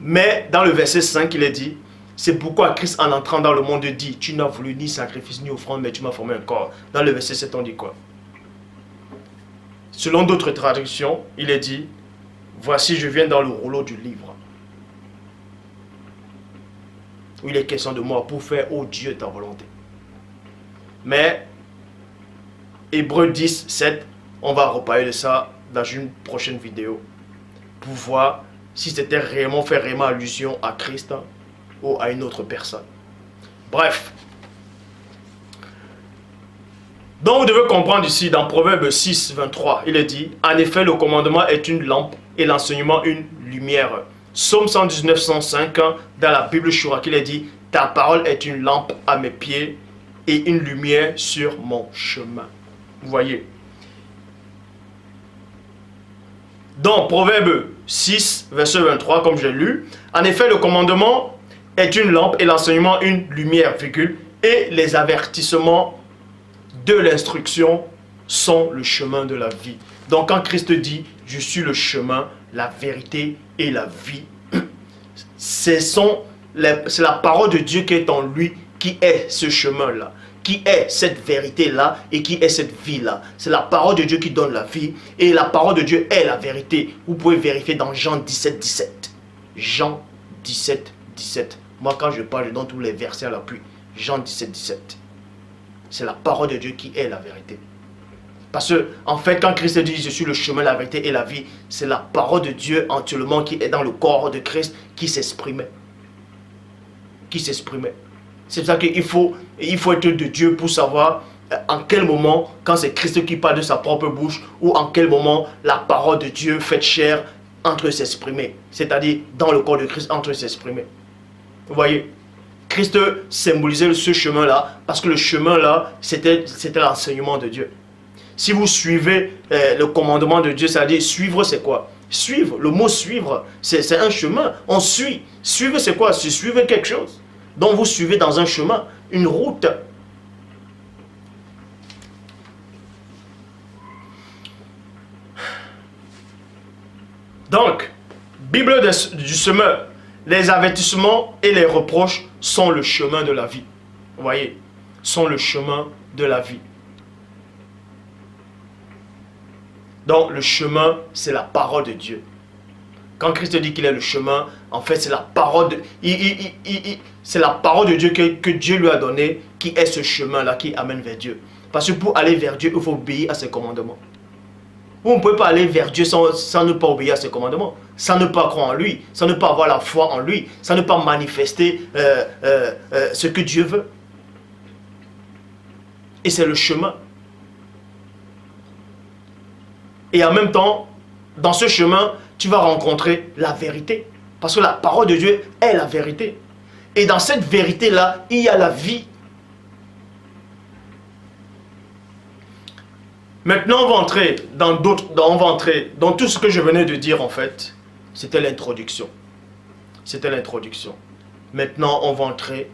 Mais dans le verset 5, il est dit, c'est pourquoi Christ en entrant dans le monde dit, tu n'as voulu ni sacrifice ni offrande, mais tu m'as formé un corps. Dans le verset 7, on dit quoi? Selon d'autres traductions, il est dit, voici je viens dans le rouleau du livre. Où il est question de moi pour faire, ô Dieu, ta volonté. Mais, Hébreu 10, 7, on va reparler de ça dans une prochaine vidéo. Pour voir si c'était réellement fait réellement allusion à Christ ou à une autre personne. Bref. Donc vous devez comprendre ici, dans Proverbe 6, 23, il est dit, en effet, le commandement est une lampe et l'enseignement une lumière. Psaume 119, 105, dans la Bible Shura, il est dit, ta parole est une lampe à mes pieds et une lumière sur mon chemin. Vous voyez. Dans Proverbe 6, verset 23, comme j'ai lu, en effet, le commandement est une lampe et l'enseignement une lumière, virgule, et les avertissements de l'instruction sont le chemin de la vie. Donc quand Christ dit, je suis le chemin, la vérité et la vie, c'est la parole de Dieu qui est en lui, qui est ce chemin-là, qui est cette vérité-là et qui est cette vie-là. C'est la parole de Dieu qui donne la vie et la parole de Dieu est la vérité. Vous pouvez vérifier dans Jean 17, 17. Jean 17, 17. Moi, quand je parle, je donne tous les versets à l'appui. Jean 17, 17. C'est la parole de Dieu qui est la vérité. Parce que, en fait, quand Christ dit « Je suis le chemin, la vérité et la vie », c'est la parole de Dieu entièrement qui est dans le corps de Christ qui s'exprimait. Qui s'exprimait. C'est pour ça qu'il faut être de Dieu pour savoir en quel moment, quand c'est Christ qui parle de sa propre bouche, ou en quel moment la parole de Dieu faite chair entre s'exprimer. C'est-à-dire dans le corps de Christ entre s'exprimer. Vous voyez, Christ symbolisait ce chemin-là, parce que le chemin-là, c'était l'enseignement de Dieu. Si vous suivez le commandement de Dieu, c'est-à-dire suivre, c'est quoi? Suivre, le mot suivre, c'est un chemin. On suit. Suivre, c'est quoi? C'est suivre quelque chose. Donc vous suivez dans un chemin, une route. Donc, Bible du semeur, les avertissements et les reproches sont le chemin de la vie. Vous voyez, sont le chemin de la vie. Donc le chemin, c'est la parole de Dieu. Quand Christ dit qu'il est le chemin, en fait, c'est la parole de, c'est la parole de Dieu que Dieu lui a donnée, qui est ce chemin-là qui amène vers Dieu. Parce que pour aller vers Dieu, il faut obéir à ses commandements. Vous ne pouvez pas aller vers Dieu sans ne pas obéir à ses commandements, sans ne pas croire en lui, sans ne pas avoir la foi en lui, sans ne pas manifester ce que Dieu veut. Et c'est le chemin. Et en même temps, dans ce chemin, tu vas rencontrer la vérité. Parce que la parole de Dieu est la vérité. Et dans cette vérité-là, il y a la vie. Maintenant, on va entrer dans tout ce que je venais de dire en fait. C'était l'introduction. C'était l'introduction. Maintenant, on va entrer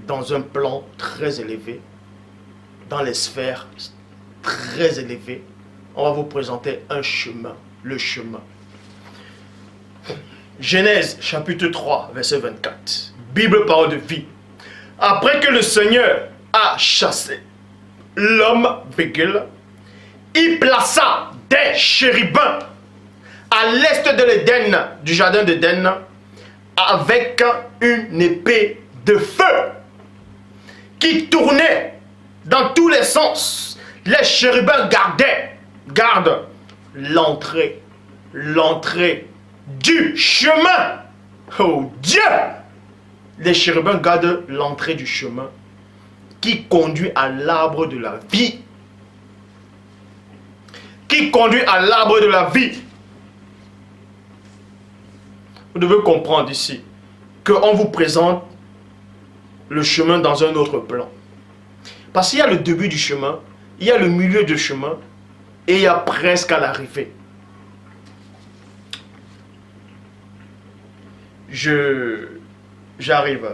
dans un plan très élevé, dans les sphères très élevées. On va vous présenter un chemin, le chemin. Genèse chapitre 3, verset 24. Bible, parole de vie. Après que le Seigneur a chassé l'homme, il plaça des chérubins à l'est de l'Éden, du jardin d'Éden, avec une épée de feu qui tournait dans tous les sens. Les chérubins gardent l'entrée du chemin. Oh Dieu! Les chérubins gardent l'entrée du chemin qui conduit à l'arbre de la vie. qui conduit à l'arbre de la vie. Vous devez comprendre ici qu'on vous présente le chemin dans un autre plan. Parce qu'il y a le début du chemin, il y a le milieu du chemin et il y a presque à l'arrivée. J'arrive.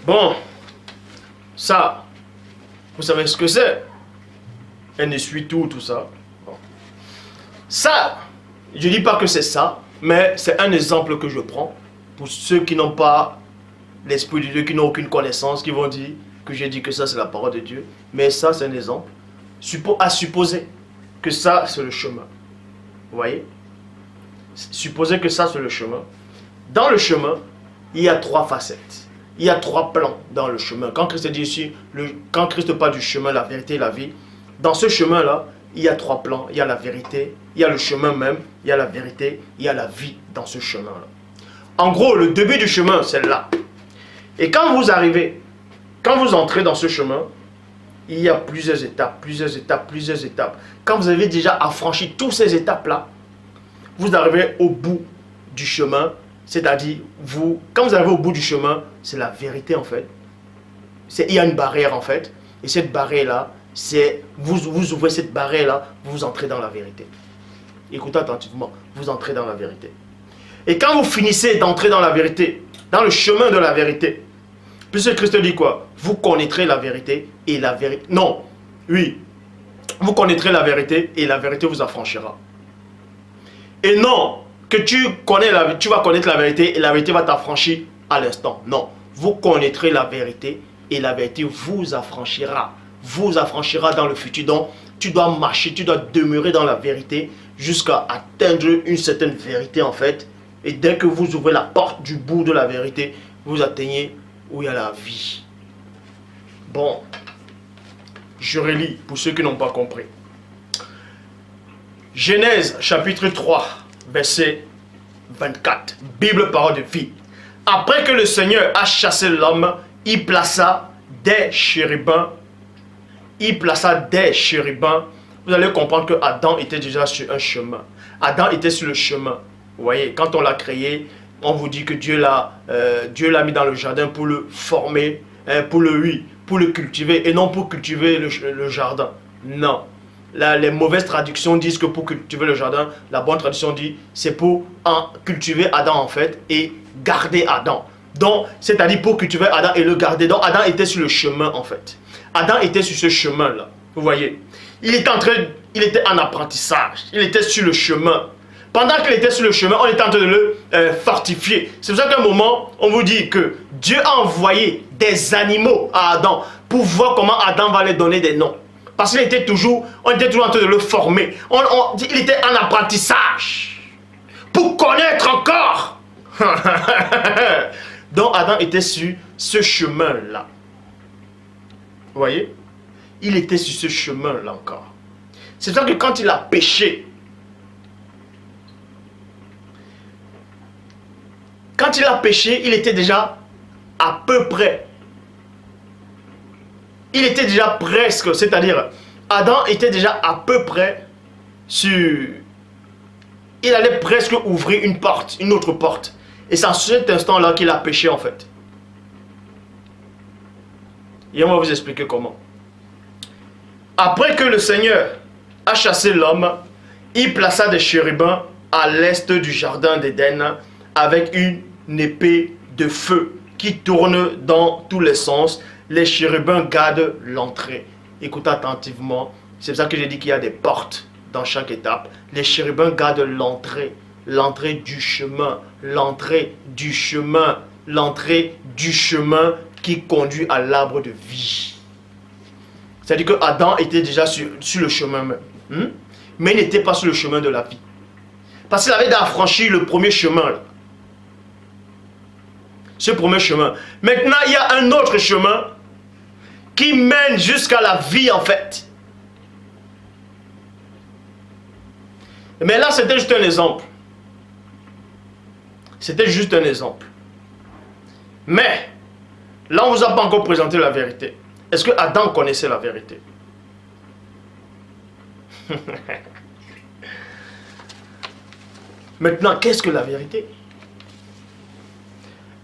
Bon, ça, vous savez ce que c'est? Un essuie-tout, tout ça. Bon. Ça, je ne dis pas que c'est ça, mais c'est un exemple que je prends pour ceux qui n'ont pas l'Esprit de Dieu, qui n'ont aucune connaissance, qui vont dire que j'ai dit que ça c'est la parole de Dieu. Mais ça c'est un exemple. À supposer que ça c'est le chemin. Vous voyez? Supposer que ça c'est le chemin. Dans le chemin, il y a trois facettes. Il y a trois plans dans le chemin. Quand Christ dit ici, quand Christ parle du chemin, la vérité et la vie, dans ce chemin-là, il y a trois plans. Il y a la vérité, il y a le chemin même, il y a la vérité, il y a la vie dans ce chemin-là. En gros, le début du chemin, c'est là. Et quand vous arrivez, quand vous entrez dans ce chemin, il y a plusieurs étapes, plusieurs étapes, plusieurs étapes. Quand vous avez déjà affranchi toutes ces étapes-là, vous arrivez au bout du chemin. C'est-à-dire, quand vous arrivez au bout du chemin, c'est la vérité en fait. Il y a une barrière en fait. Et cette barrière-là, vous ouvrez cette barrière-là, vous entrez dans la vérité. Écoutez attentivement, vous entrez dans la vérité. Et quand vous finissez d'entrer dans la vérité, dans le chemin de la vérité, puisque Christ dit quoi? Vous connaîtrez la vérité et la vérité... Non, oui. Vous connaîtrez la vérité et la vérité vous affranchira. Et non, que tu vas connaître la vérité et la vérité va t'affranchir à l'instant. Non, vous connaîtrez la vérité et la vérité vous affranchira. Vous affranchira dans le futur. Donc, tu dois marcher, tu dois demeurer dans la vérité jusqu'à atteindre une certaine vérité en fait. Et dès que vous ouvrez la porte du bout de la vérité, vous atteignez où il y a la vie. Bon, je relis pour ceux qui n'ont pas compris. Genèse chapitre 3, verset 24. Bible, parole de vie. Après que le Seigneur a chassé l'homme, il plaça des chérubins. Il plaça des chérubins. Vous allez comprendre que Adam était déjà sur un chemin. Adam était sur le chemin. Vous voyez, quand on l'a créé, on vous dit que Dieu l'a mis dans le jardin pour le former, pour le cultiver, et non pour cultiver le jardin. Non. Là, les mauvaises traductions disent que pour cultiver le jardin, la bonne traduction dit c'est pour cultiver Adam en fait et garder Adam. Donc, c'est-à-dire pour cultiver Adam et le garder. Donc, Adam était sur le chemin en fait. Adam était sur ce chemin-là. Vous voyez, il était en apprentissage. Il était sur le chemin. Pendant qu'il était sur le chemin, on était en train de le fortifier. C'est pour ça qu'à un moment, on vous dit que Dieu a envoyé des animaux à Adam pour voir comment Adam va les donner des noms. Parce qu'on était toujours en train de le former. Il était en apprentissage. Pour connaître encore. Donc Adam était sur ce chemin-là. Vous voyez? Il était sur ce chemin-là encore. C'est pour ça que quand il a péché, il était déjà à peu près. Il était déjà presque, c'est-à-dire, Adam était déjà à peu près sur... Il allait presque ouvrir une porte, une autre porte. Et c'est à cet instant-là qu'il a péché en fait. Et on va vous expliquer comment. Après que le Seigneur a chassé l'homme, il plaça des chérubins à l'est du jardin d'Éden avec une épée de feu qui tourne dans tous les sens. Les chérubins gardent l'entrée. Écoutez attentivement. C'est pour ça que j'ai dit qu'il y a des portes dans chaque étape. Les chérubins gardent l'entrée. L'entrée du chemin. L'entrée du chemin. L'entrée du chemin qui conduit à l'arbre de vie. C'est-à-dire que Adam était déjà sur le chemin même. Mais il n'était pas sur le chemin de la vie. Parce qu'il avait déjà franchi le premier chemin. Là. Ce premier chemin. Maintenant, il y a un autre chemin qui mène jusqu'à la vie en fait. Mais là, c'était juste un exemple. C'était juste un exemple. Mais, là, on ne vous a pas encore présenté la vérité. Est-ce que Adam connaissait la vérité? Maintenant, qu'est-ce que la vérité?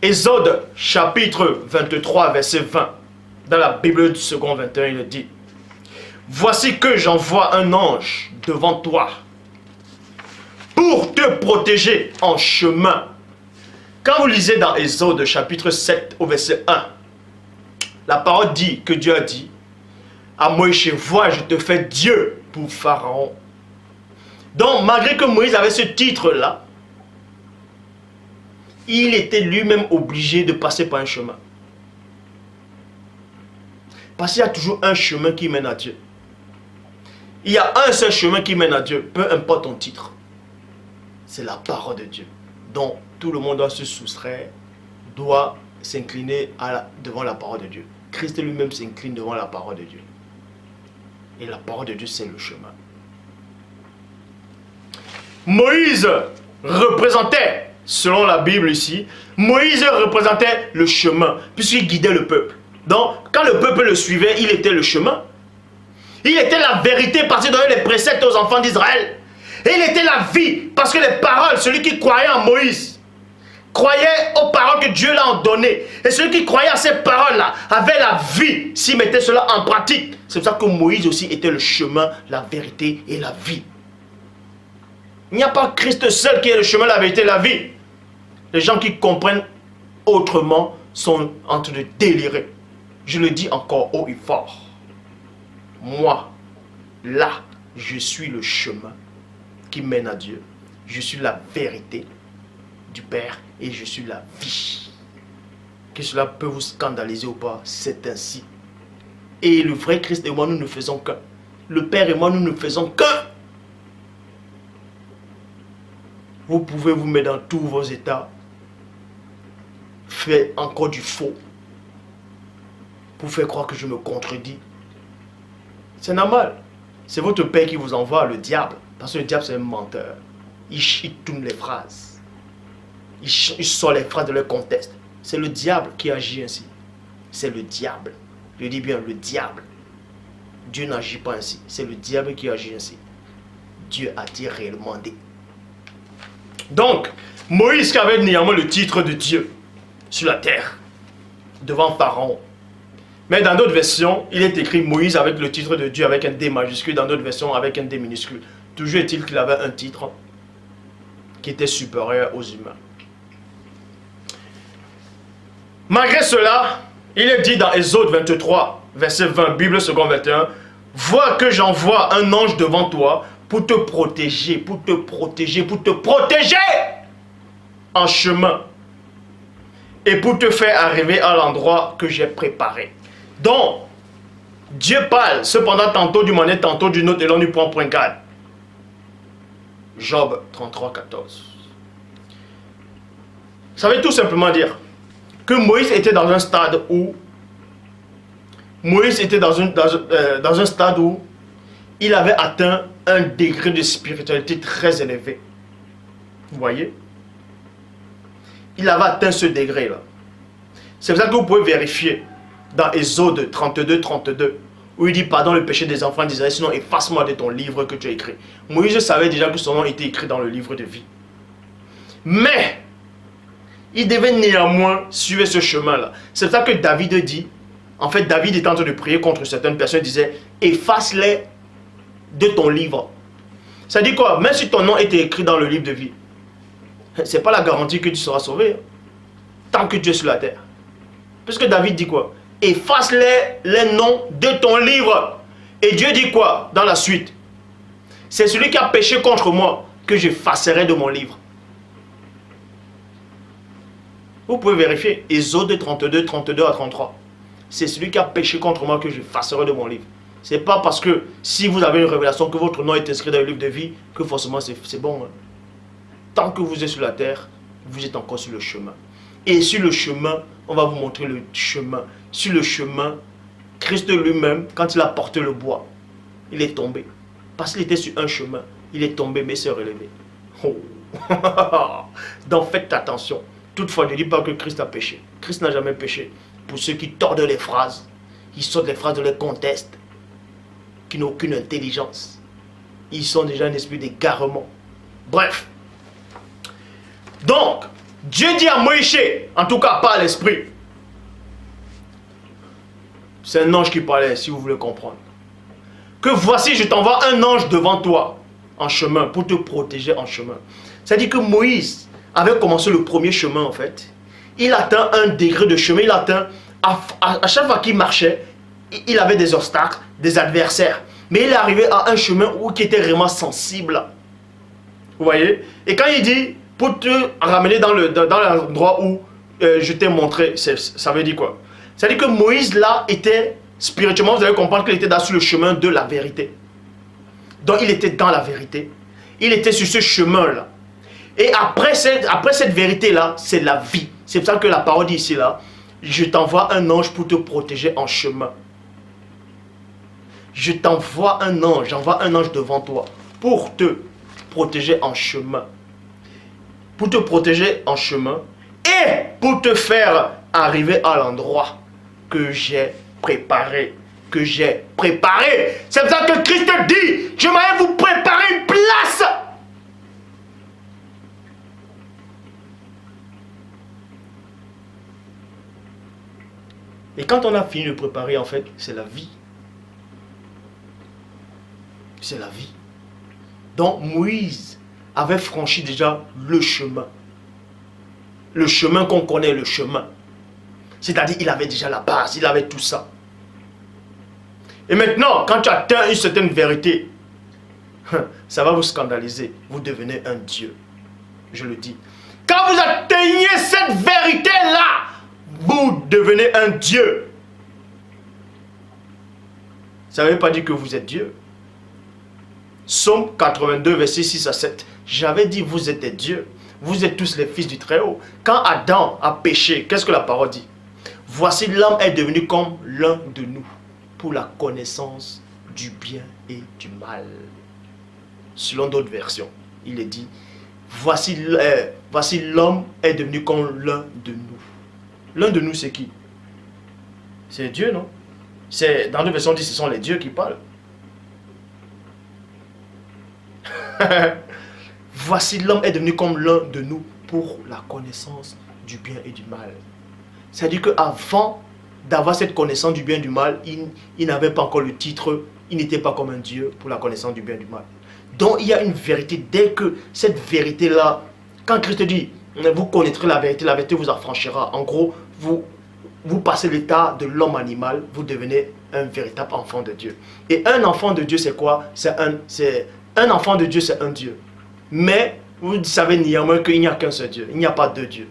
Exode chapitre 23, verset 20. Dans la Bible du second 21, il dit: voici que j'envoie un ange devant toi pour te protéger en chemin. Quand vous lisez dans Exode chapitre 7 au verset 1, la parole dit que Dieu a dit à Moïse: vois, je te fais Dieu pour Pharaon. Donc, malgré que Moïse avait ce titre-là, il était lui-même obligé de passer par un chemin. Parce qu'il y a toujours un chemin qui mène à Dieu. Il y a un seul chemin qui mène à Dieu, peu importe ton titre. C'est la parole de Dieu. Donc, tout le monde doit se soustraire, doit s'incliner devant la parole de Dieu. Christ lui-même s'incline devant la parole de Dieu. Et la parole de Dieu, c'est le chemin. Moïse représentait, selon la Bible ici, Moïse représentait le chemin, puisqu'il guidait le peuple. Donc, quand le peuple le suivait, il était le chemin. Il était la vérité parce qu'il donnait les préceptes aux enfants d'Israël. Et il était la vie parce que les paroles, celui qui croyait en Moïse, croyait aux paroles que Dieu l'a données. Et celui qui croyait à ces paroles-là avait la vie s'il mettait cela en pratique. C'est pour ça que Moïse aussi était le chemin, la vérité et la vie. Il n'y a pas Christ seul qui est le chemin, la vérité et la vie. Les gens qui comprennent autrement sont en train de délirer. Je le dis encore haut et fort. Moi, là, je suis le chemin qui mène à Dieu. Je suis la vérité du Père et je suis la vie. Que cela peut vous scandaliser ou pas, c'est ainsi. Et le vrai Christ et moi, nous ne faisons qu'un. Le Père et moi, nous ne faisons qu'un. Vous pouvez vous mettre dans tous vos états, faire encore du faux, pour faire croire que je me contredis. C'est normal. C'est votre père qui vous envoie, le diable. Parce que le diable, c'est un menteur. Il tourne les phrases. Il sort les phrases de leur contexte. C'est le diable qui agit ainsi. C'est le diable. Je dis bien le diable. Dieu n'agit pas ainsi. C'est le diable qui agit ainsi. Dieu a-t-il réellement dit? Donc, Moïse qui avait néanmoins le titre de Dieu sur la terre, devant Pharaon. Mais dans d'autres versions, il est écrit Moïse avec le titre de Dieu avec un D majuscule, dans d'autres versions avec un D minuscule. Toujours est-il qu'il avait un titre qui était supérieur aux humains. Malgré cela, il est dit dans Exode 23, verset 20, Bible second 21, vois que j'envoie un ange devant toi pour te protéger, pour te protéger, pour te protéger en chemin et pour te faire arriver à l'endroit que j'ai préparé. Donc, Dieu parle, cependant tantôt d'une manière, tantôt d'une autre, et l'on lui prend point garde. Job 33, 14. Ça veut tout simplement dire que Moïse était dans un stade où un stade où il avait atteint un degré de spiritualité très élevé. Vous voyez? Il avait atteint ce degré-là. C'est pour ça que vous pouvez vérifier dans Exode 32, 32, où il dit pardon le péché des enfants d'Israël, sinon efface-moi de ton livre que tu as écrit. Moïse savait déjà que son nom était écrit dans le livre de vie. Mais, il devait néanmoins suivre ce chemin-là. C'est pour ça que David dit, en fait David est en train de prier contre certaines personnes, il disait, efface-les de ton livre. Ça dit quoi? Même si ton nom était écrit dans le livre de vie, ce n'est pas la garantie que tu seras sauvé, tant que tu es sur la terre. Puisque David dit quoi? Efface-les noms de ton livre. Et Dieu dit quoi dans la suite? C'est celui qui a péché contre moi que j'effacerai de mon livre. Vous pouvez vérifier. Exode 32, 32 à 33. C'est celui qui a péché contre moi que j'effacerai de mon livre. Ce n'est pas parce que si vous avez une révélation que votre nom est inscrit dans le livre de vie que forcément c'est bon. Hein. Tant que vous êtes sur la terre, vous êtes encore sur le chemin. Et sur le chemin, on va vous montrer le chemin. Sur le chemin, Christ lui-même, quand il a porté le bois, il est tombé. Parce qu'il était sur un chemin. Il est tombé, mais s'est relevé. Oh. Donc faites attention. Toutefois, ne dis pas que Christ a péché. Christ n'a jamais péché. Pour ceux qui tordent les phrases, qui sortent les phrases de leur contexte, qui n'ont aucune intelligence. Ils sont déjà un esprit d'égarement. Bref. Donc, Dieu dit à Moïse, en tout cas pas à l'esprit. C'est un ange qui parlait, si vous voulez comprendre. Que voici, je t'envoie un ange devant toi, en chemin, pour te protéger en chemin. C'est-à-dire que Moïse avait commencé le premier chemin, en fait. Il atteint un degré de chemin, il atteint, à chaque fois qu'il marchait, il avait des obstacles, des adversaires. Mais il est arrivé à un chemin qui était vraiment sensible. Vous voyez? Et quand il dit, pour te ramener dans l'endroit où je t'ai montré, ça veut dire quoi? Ça veut dire que Moïse, là, était spirituellement, vous allez comprendre qu'il était sur le chemin de la vérité. Donc, il était dans la vérité. Il était sur ce chemin-là. Et après cette vérité-là, c'est la vie. C'est pour ça que la parole dit ici, là, je t'envoie un ange pour te protéger en chemin. Je t'envoie un ange, j'envoie un ange devant toi pour te protéger en chemin. Pour te protéger en chemin et pour te faire arriver à l'endroit que j'ai préparé. C'est pour ça que Christ dit, je vais vous préparer une place. Et quand on a fini de préparer, en fait, c'est la vie. C'est la vie. Donc Moïse avait franchi déjà le chemin. Le chemin qu'on connaît, le chemin. C'est-à-dire il avait déjà la base, il avait tout ça. Et maintenant, quand tu atteins une certaine vérité, ça va vous scandaliser. Vous devenez un Dieu. Je le dis. Quand vous atteignez cette vérité-là, vous devenez un Dieu. Ça ne veut pas dire que vous êtes Dieu. Psaume 82, verset 6 à 7. J'avais dit, vous êtes des dieux. Vous êtes tous les fils du Très-Haut. Quand Adam a péché, qu'est-ce que la parole dit? Voici l'homme est devenu comme l'un de nous, pour la connaissance du bien et du mal. Selon d'autres versions, il est dit, voici l'homme est devenu comme l'un de nous. L'un de nous, c'est qui? C'est Dieu, non? Dans d'autres versions, on dit, ce sont les dieux qui parlent. Voici l'homme est devenu comme l'un de nous pour la connaissance du bien et du mal. C'est-à-dire qu'avant d'avoir cette connaissance du bien et du mal, il n'avait pas encore le titre, il n'était pas comme un Dieu pour la connaissance du bien et du mal. Donc il y a une vérité, dès que cette vérité-là, quand Christ dit, vous connaîtrez la vérité vous affranchira. En gros, vous passez l'état de l'homme animal, vous devenez un véritable enfant de Dieu. Et un enfant de Dieu, c'est quoi? Un enfant de Dieu, c'est un Dieu. Mais vous savez néanmoins qu'il n'y a qu'un seul Dieu. Il n'y a pas deux dieux.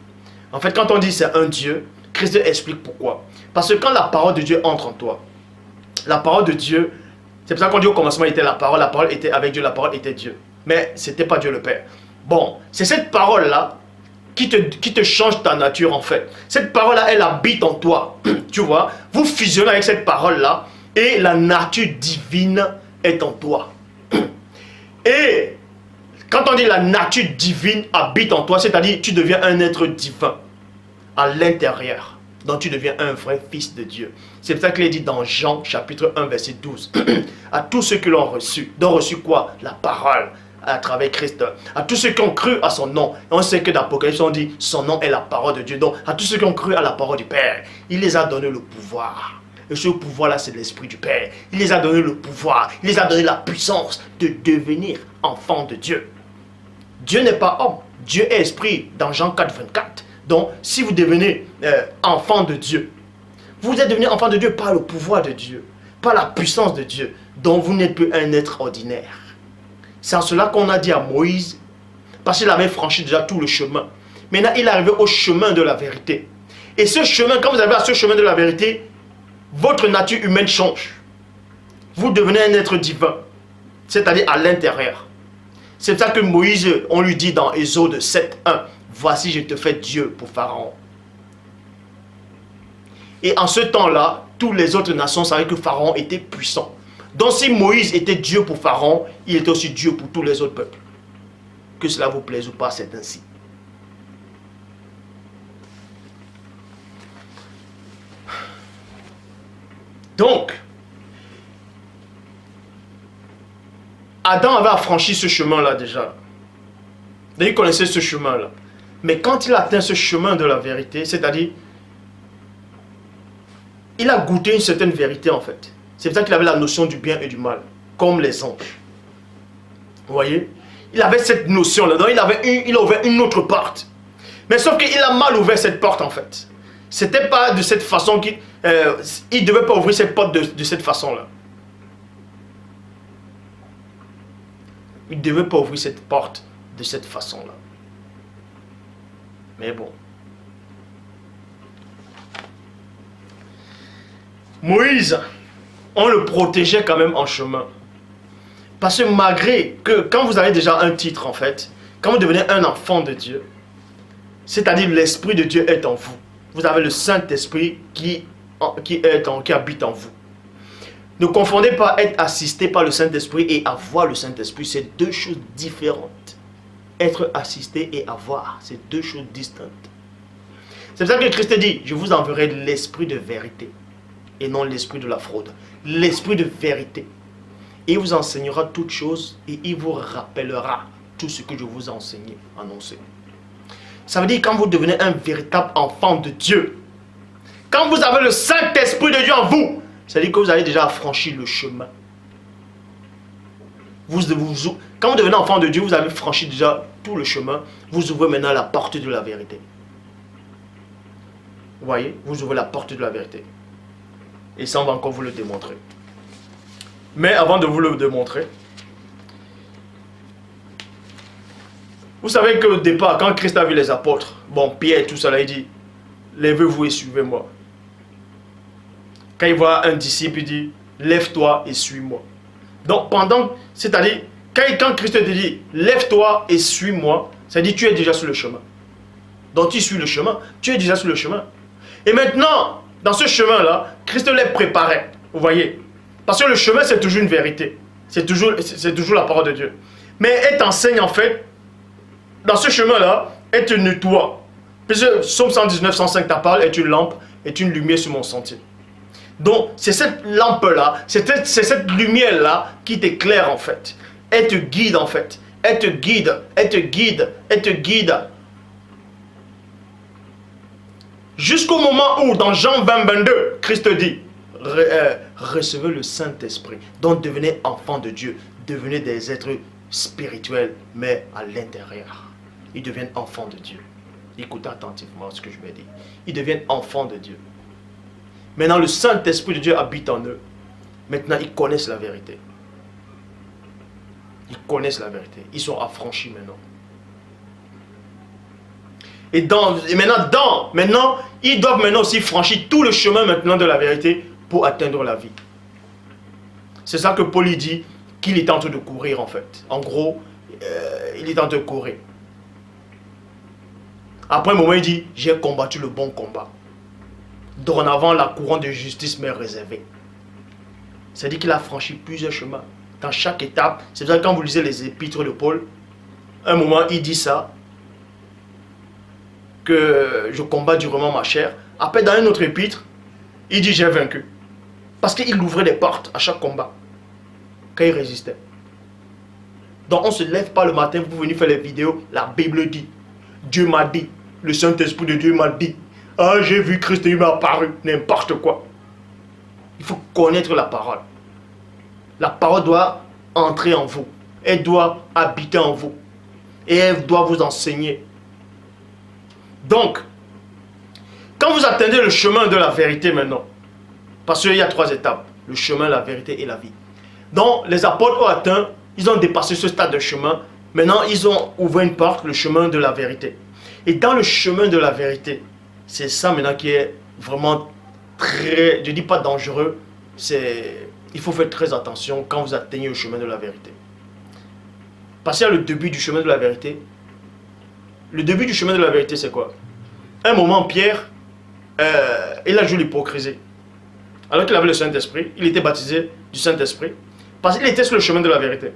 En fait, quand on dit c'est un Dieu, Christ explique pourquoi. Parce que quand la parole de Dieu entre en toi, la parole de Dieu, c'est pour ça qu'on dit au commencement, il était la parole était avec Dieu, la parole était Dieu. Mais ce n'était pas Dieu le Père. Bon, c'est cette parole-là qui te change ta nature en fait. Cette parole-là, elle habite en toi. Tu vois, vous fusionnez avec cette parole-là et la nature divine est en toi. Et quand on dit la nature divine habite en toi, c'est-à-dire tu deviens un être divin à l'intérieur. Donc tu deviens un vrai fils de Dieu. C'est pour ça qu'il est dit dans Jean chapitre 1 verset 12. À tous ceux qui l'ont reçu. D'ont reçu quoi? La parole à travers Christ. À tous ceux qui ont cru à son nom. Et on sait que dans l'Apocalypse on dit son nom est la parole de Dieu. Donc à tous ceux qui ont cru à la parole du Père, il les a donné le pouvoir. Et ce pouvoir-là, c'est l'Esprit du Père. Il les a donné le pouvoir. Il les a donné la puissance de devenir enfants de Dieu. Dieu n'est pas homme. Dieu est esprit dans Jean 4, 24. Donc, si vous devenez enfant de Dieu, vous êtes devenu enfant de Dieu par le pouvoir de Dieu, par la puissance de Dieu, dont vous n'êtes plus un être ordinaire. C'est en cela qu'on a dit à Moïse, parce qu'il avait franchi déjà tout le chemin. Maintenant, il est arrivé au chemin de la vérité. Et ce chemin, quand vous arrivez à ce chemin de la vérité, votre nature humaine change. Vous devenez un être divin, c'est-à-dire à l'intérieur. C'est ça que Moïse, on lui dit dans Exode 7, 1, voici je te fais Dieu pour Pharaon. Et en ce temps-là, toutes les autres nations savaient que Pharaon était puissant. Donc si Moïse était Dieu pour Pharaon, il était aussi Dieu pour tous les autres peuples. Que cela vous plaise ou pas, c'est ainsi. Donc, Adam avait affranchi ce chemin-là déjà. Il connaissait ce chemin-là. Mais quand il atteint ce chemin de la vérité, c'est-à-dire, il a goûté une certaine vérité en fait. C'est pour ça qu'il avait la notion du bien et du mal, comme les anges. Vous voyez? Il avait cette notion-là, donc il a ouvert une autre porte. Mais sauf qu'il a mal ouvert cette porte en fait. C'était pas de cette façon qu'il... il ne devait pas ouvrir cette porte de cette façon-là. Il ne devait pas ouvrir cette porte de cette façon-là. Mais bon. Moïse, on le protégeait quand même en chemin. Parce que malgré que quand vous avez déjà un titre en fait, quand vous devenez un enfant de Dieu, c'est-à-dire l'Esprit de Dieu est en vous. Vous avez le Saint-Esprit qui habite en vous. Ne confondez pas être assisté par le Saint-Esprit et avoir le Saint-Esprit. C'est deux choses différentes. Être assisté et avoir, c'est deux choses distinctes. C'est pour ça que Christ dit, je vous enverrai l'Esprit de vérité et non l'Esprit de la fraude. L'Esprit de vérité. Il vous enseignera toutes choses et il vous rappellera tout ce que je vous ai enseigné, annoncé. Ça veut dire quand vous devenez un véritable enfant de Dieu, quand vous avez le Saint-Esprit de Dieu en vous, ça veut dire que vous avez déjà franchi le chemin. Quand vous devenez enfant de Dieu, vous avez franchi déjà tout le chemin. Vous ouvrez maintenant la porte de la vérité. Vous voyez? Vous ouvrez la porte de la vérité. Et ça, on va encore vous le démontrer. Mais avant de vous le démontrer, vous savez qu'au départ, quand Christ a vu les apôtres, bon, Pierre et tout ça, là, il dit, lèvez-vous et suivez-moi. Quand il voit un disciple, il dit, lève-toi et suis-moi. Donc, c'est-à-dire, quand Christ te dit, lève-toi et suis-moi, ça dit, tu es déjà sur le chemin. Donc, tu suis le chemin, tu es déjà sur le chemin. Et maintenant, dans ce chemin-là, Christ les préparait. Vous voyez? Parce que le chemin, c'est toujours une vérité. C'est toujours la parole de Dieu. Mais elle t'enseigne, en fait, dans ce chemin-là, elle te nettoie. Puisque Psaume 119, 105, ta parole est une lampe, est une lumière sur mon sentier. Donc, c'est cette lampe-là, c'est cette lumière-là qui t'éclaire, en fait. Elle te guide, en fait. Elle te guide, elle te guide, elle te guide. Jusqu'au moment où, dans Jean 20, 22, Christ dit, recevez le Saint-Esprit. Donc, devenez enfants de Dieu. Devenez des êtres spirituels, mais à l'intérieur. Ils deviennent enfants de Dieu. Écoutez attentivement ce que je vais dire. Ils deviennent enfants de Dieu. Maintenant, le Saint-Esprit de Dieu habite en eux. Maintenant, ils connaissent la vérité. Ils connaissent la vérité. Ils sont affranchis maintenant. Et maintenant, ils doivent maintenant aussi franchir tout le chemin maintenant de la vérité pour atteindre la vie. C'est ça que Paul dit qu'il est en train de courir en fait. En gros, il est en train de courir. Après un moment, il dit, j'ai combattu le bon combat. Dorénavant, la couronne de justice m'est réservée. C'est-à-dire qu'il a franchi plusieurs chemins. Dans chaque étape, c'est pour ça que quand vous lisez les épîtres de Paul, un moment, il dit ça, que je combats durement ma chair. Après, dans un autre épître, il dit j'ai vaincu. Parce qu'il ouvrait des portes à chaque combat. Quand il résistait. Donc on ne se lève pas le matin pour venir faire les vidéos. La Bible dit. Dieu m'a dit. Le Saint-Esprit de Dieu m'a dit. Ah, j'ai vu Christ, il m'a apparu. N'importe quoi. Il faut connaître la parole. La parole doit entrer en vous. Elle doit habiter en vous. Et elle doit vous enseigner. Donc, quand vous attendez le chemin de la vérité maintenant, parce qu'il y a 3 étapes, le chemin, la vérité et la vie. Donc, les apôtres ont atteint, ils ont dépassé ce stade de chemin. Maintenant, ils ont ouvert une porte, le chemin de la vérité. Et dans le chemin de la vérité, c'est ça maintenant qui est vraiment très, je ne dis pas dangereux, il faut faire très attention quand vous atteignez le chemin de la vérité. Parce qu'il y a le début du chemin de la vérité. Le début du chemin de la vérité, c'est quoi? Un moment, Pierre, il a joué l'hypocrisie. Alors qu'il avait le Saint-Esprit, il était baptisé du Saint-Esprit. Parce qu'il était sur le chemin de la vérité.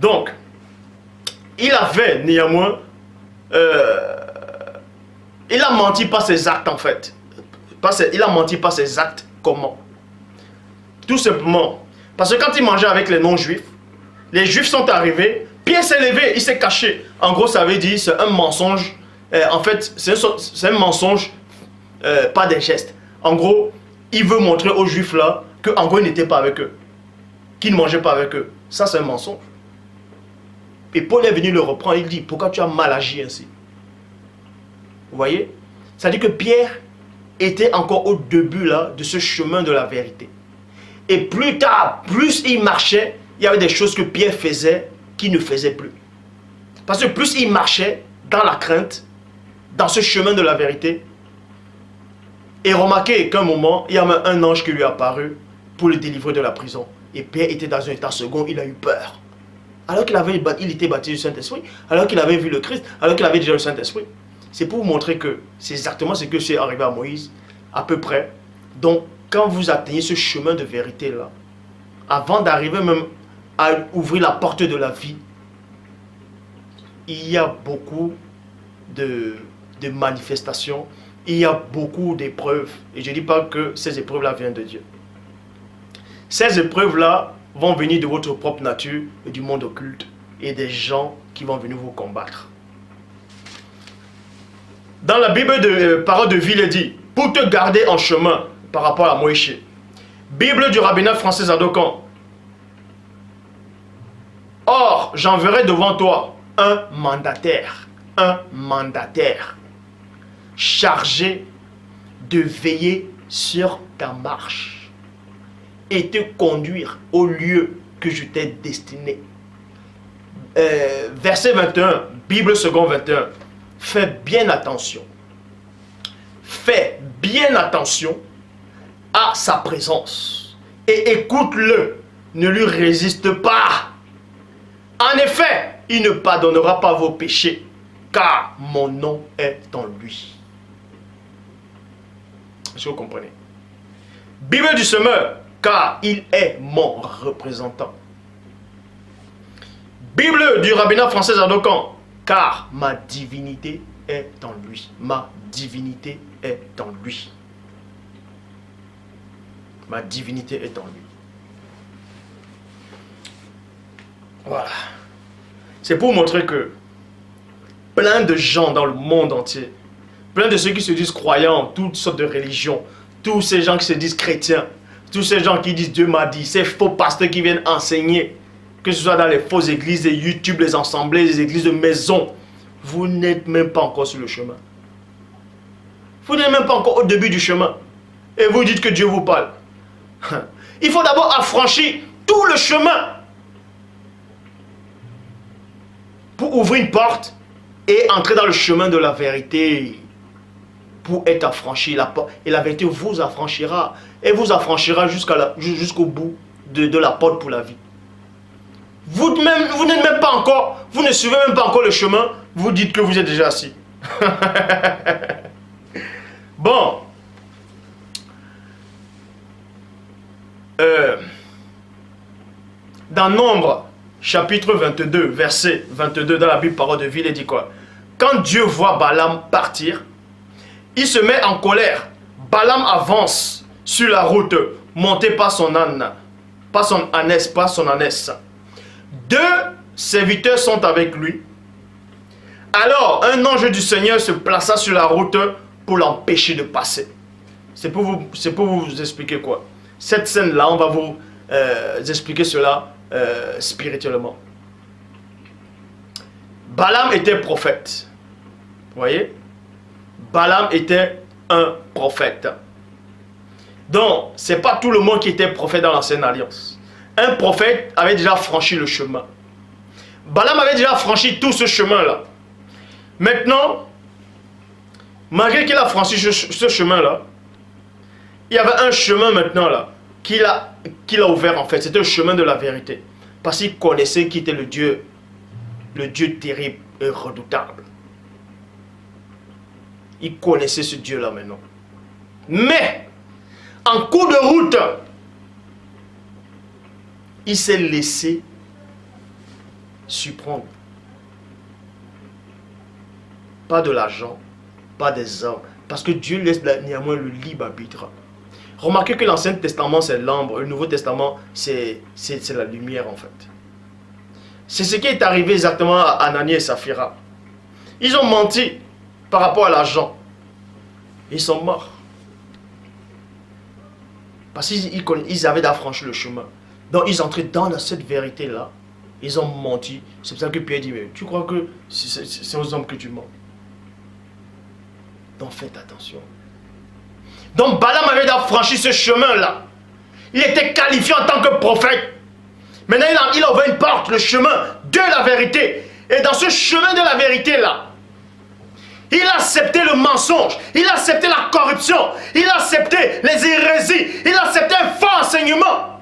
Donc, il avait néanmoins... il a menti par ses actes en fait. Il a menti par ses actes. Comment? Tout simplement. Parce que quand il mangeait avec les non-juifs, Les Juifs sont arrivés, Pierre s'est levé, il s'est caché. En gros, ça veut dire c'est un mensonge. En fait, c'est un mensonge, pas des gestes. En gros, il veut montrer aux Juifs là qu'en gros, il n'était pas avec eux. Qu'il ne mangeait pas avec eux. Ça, c'est un mensonge. Et Paul est venu le reprendre. Il dit, pourquoi tu as mal agi ainsi? Vous voyez? Ça dit que Pierre était encore au début là de ce chemin de la vérité. Et plus tard, plus il marchait, il y avait des choses que Pierre faisait qu'il ne faisait plus. Parce que plus il marchait dans la crainte, dans ce chemin de la vérité, et remarquez qu'à un moment, il y a même un ange qui lui est apparu pour le délivrer de la prison. Et Pierre était dans un état second, il a eu peur. Alors qu'il il était baptisé du Saint-Esprit, alors qu'il avait vu le Christ, alors qu'il avait déjà le Saint-Esprit. C'est pour vous montrer que c'est exactement ce que c'est arrivé à Moïse, à peu près. Donc, quand vous atteignez ce chemin de vérité-là, avant d'arriver même à ouvrir la porte de la vie, il y a beaucoup de manifestations, il y a beaucoup d'épreuves. Et je ne dis pas que ces épreuves-là viennent de Dieu. Ces épreuves-là vont venir de votre propre nature et du monde occulte et des gens qui vont venir vous combattre. Dans la Bible de Parole de Vie, il est dit, pour te garder en chemin par rapport à Moïse. Bible du rabbinat français Zadokan. Or, j'enverrai devant toi un mandataire, chargé de veiller sur ta marche et te conduire au lieu que je t'ai destiné. Verset 21, Bible second 21. Fais bien attention. Fais bien attention à sa présence. Et écoute-le. Ne lui résiste pas. En effet, il ne pardonnera pas vos péchés, car mon nom est en lui. Est-ce que vous comprenez? Bible du semeur, car il est mon représentant. Bible du rabbinat français Zadokan, car ma divinité est en lui. Ma divinité est en lui. Ma divinité est en lui. Voilà. C'est pour montrer que plein de gens dans le monde entier, plein de ceux qui se disent croyants, toutes sortes de religions, tous ces gens qui se disent chrétiens, tous ces gens qui disent Dieu m'a dit, ces faux pasteurs qui viennent enseigner, que ce soit dans les fausses églises, les YouTube, les assemblées, les églises de maison, vous n'êtes même pas encore sur le chemin. Vous n'êtes même pas encore au début du chemin. Et vous dites que Dieu vous parle. Il faut d'abord affranchir tout le chemin pour ouvrir une porte et entrer dans le chemin de la vérité. Pour être affranchi, et la vérité vous affranchira. Et vous affranchira jusqu'au bout de la porte pour la vie. Vous n'êtes même pas encore, vous ne suivez même pas encore le chemin, vous dites que vous êtes déjà assis. Bon. Dans Nombre, chapitre 22, verset 22, dans la Bible Parole de Vie, il dit quoi? Quand Dieu voit Balaam partir, il se met en colère. Balaam avance sur la route, monté par son âne, pas son ânesse. Deux serviteurs sont avec lui. Alors, un ange du Seigneur se plaça sur la route pour l'empêcher de passer. C'est pour vous expliquer quoi? Cette scène-là, on va vous expliquer cela spirituellement. Balaam était prophète. Vous voyez? Balaam était un prophète. Donc, ce n'est pas tout le monde qui était prophète dans l'ancienne alliance. Un prophète avait déjà franchi le chemin. Balaam avait déjà franchi tout ce chemin-là. Maintenant, malgré qu'il a franchi ce chemin-là, il y avait un chemin maintenant là qu'il a ouvert en fait. C'était le chemin de la vérité. Parce qu'il connaissait qui était le Dieu terrible et redoutable. Il connaissait ce Dieu-là maintenant. Mais, en cours de route, il s'est laissé surprendre. Pas de l'argent, pas des hommes. Parce que Dieu laisse néanmoins le libre arbitre. Remarquez que l'Ancien Testament, c'est l'ombre. Le Nouveau Testament, c'est la lumière en fait. C'est ce qui est arrivé exactement à Ananias et Saphira. Ils ont menti par rapport à l'argent. Ils sont morts. Parce qu'ils avaient d'affranchir le chemin. Donc ils entraient dans cette vérité-là. Ils ont menti. C'est pour ça que Pierre dit, mais tu crois que c'est aux hommes que tu mens? Donc faites attention. Donc Balaam avait d'affranchir ce chemin-là. Il était qualifié en tant que prophète. Maintenant il a ouvert une porte, le chemin de la vérité. Et dans ce chemin de la vérité-là, il a accepté le mensonge, il a accepté la corruption, il a accepté les hérésies, il a accepté un faux enseignement.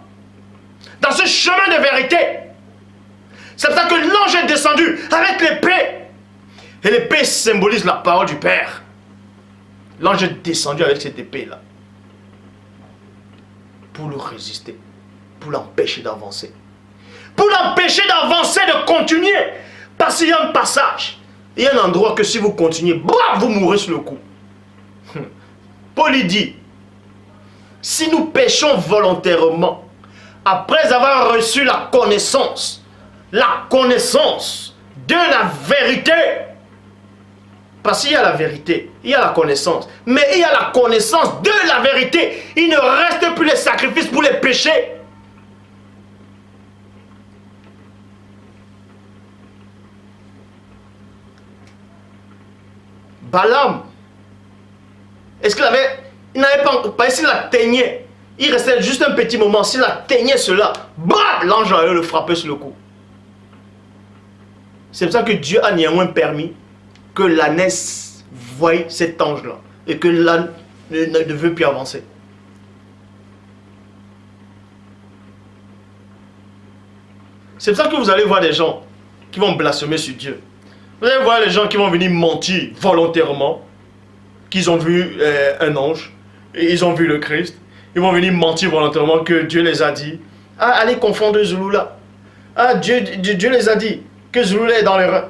Dans ce chemin de vérité, c'est pour ça que l'ange est descendu avec l'épée. Et l'épée symbolise la parole du Père. L'ange est descendu avec cette épée-là. Pour le résister, pour l'empêcher d'avancer. Pour l'empêcher d'avancer, de continuer. Parce qu'il y a un passage. Il y a un endroit que si vous continuez, bravo, vous mourrez sur le coup. Paul dit, si nous péchons volontairement, après avoir reçu la connaissance de la vérité, parce qu'il y a la vérité, il y a la connaissance, mais il y a la connaissance de la vérité. Il ne reste plus les sacrifices pour les péchés. Balaam, est-ce qu'il avait... Il n'avait pas... S'il atteignait, il restait juste un petit moment. S'il atteignait cela, bam, l'ange allait le frapper sur le cou. C'est pour ça que Dieu a néanmoins permis que l'ânesse voie cet ange-là. Et que l'âne ne veut plus avancer. C'est pour ça que vous allez voir des gens qui vont blasphémer sur Dieu. Vous allez voir les gens qui vont venir mentir volontairement, qu'ils ont vu un ange, et ils ont vu le Christ. Ils vont venir mentir volontairement que Dieu les a dit. Ah, allez confondre Zulula. Ah, Dieu les a dit que Zulula est dans les reins.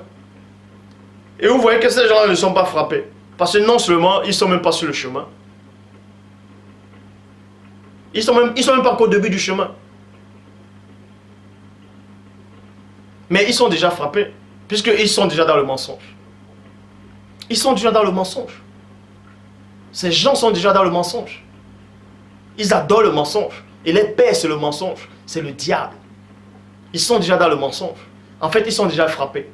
Et vous voyez que ces gens ne sont pas frappés. Parce que non seulement, ils ne sont même pas sur le chemin. Ils sont même pas qu'au début du chemin. Mais ils sont déjà frappés. Puisqu'ils sont déjà dans le mensonge. Ils sont déjà dans le mensonge. Ces gens sont déjà dans le mensonge. Ils adorent le mensonge. Et les pères, c'est le mensonge. C'est le diable. Ils sont déjà dans le mensonge. En fait, ils sont déjà frappés.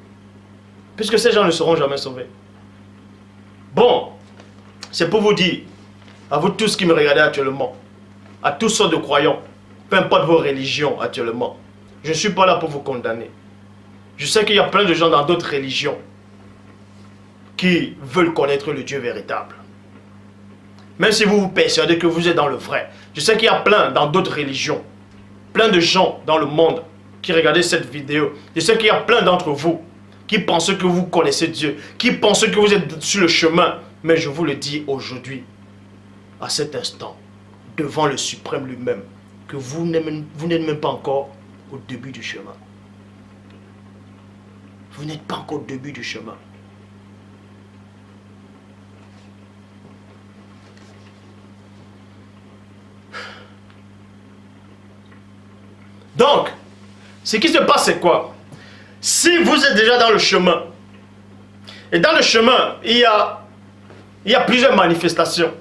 Puisque ces gens ne seront jamais sauvés. Bon, c'est pour vous dire, à vous tous qui me regardez actuellement, à tous sortes de croyants, peu importe vos religions actuellement, je ne suis pas là pour vous condamner. Je sais qu'il y a plein de gens dans d'autres religions qui veulent connaître le Dieu véritable. Même si vous vous persuadez que vous êtes dans le vrai. Je sais qu'il y a plein dans d'autres religions, plein de gens dans le monde qui regardent cette vidéo. Je sais qu'il y a plein d'entre vous qui pensent que vous connaissez Dieu, qui pensent que vous êtes sur le chemin. Mais je vous le dis aujourd'hui, à cet instant, devant le suprême lui-même, que vous n'êtes même pas encore au début du chemin. Vous n'êtes pas encore au début du chemin. Donc, ce qui se passe, c'est quoi? Si vous êtes déjà dans le chemin, et dans le chemin, il y a plusieurs manifestations.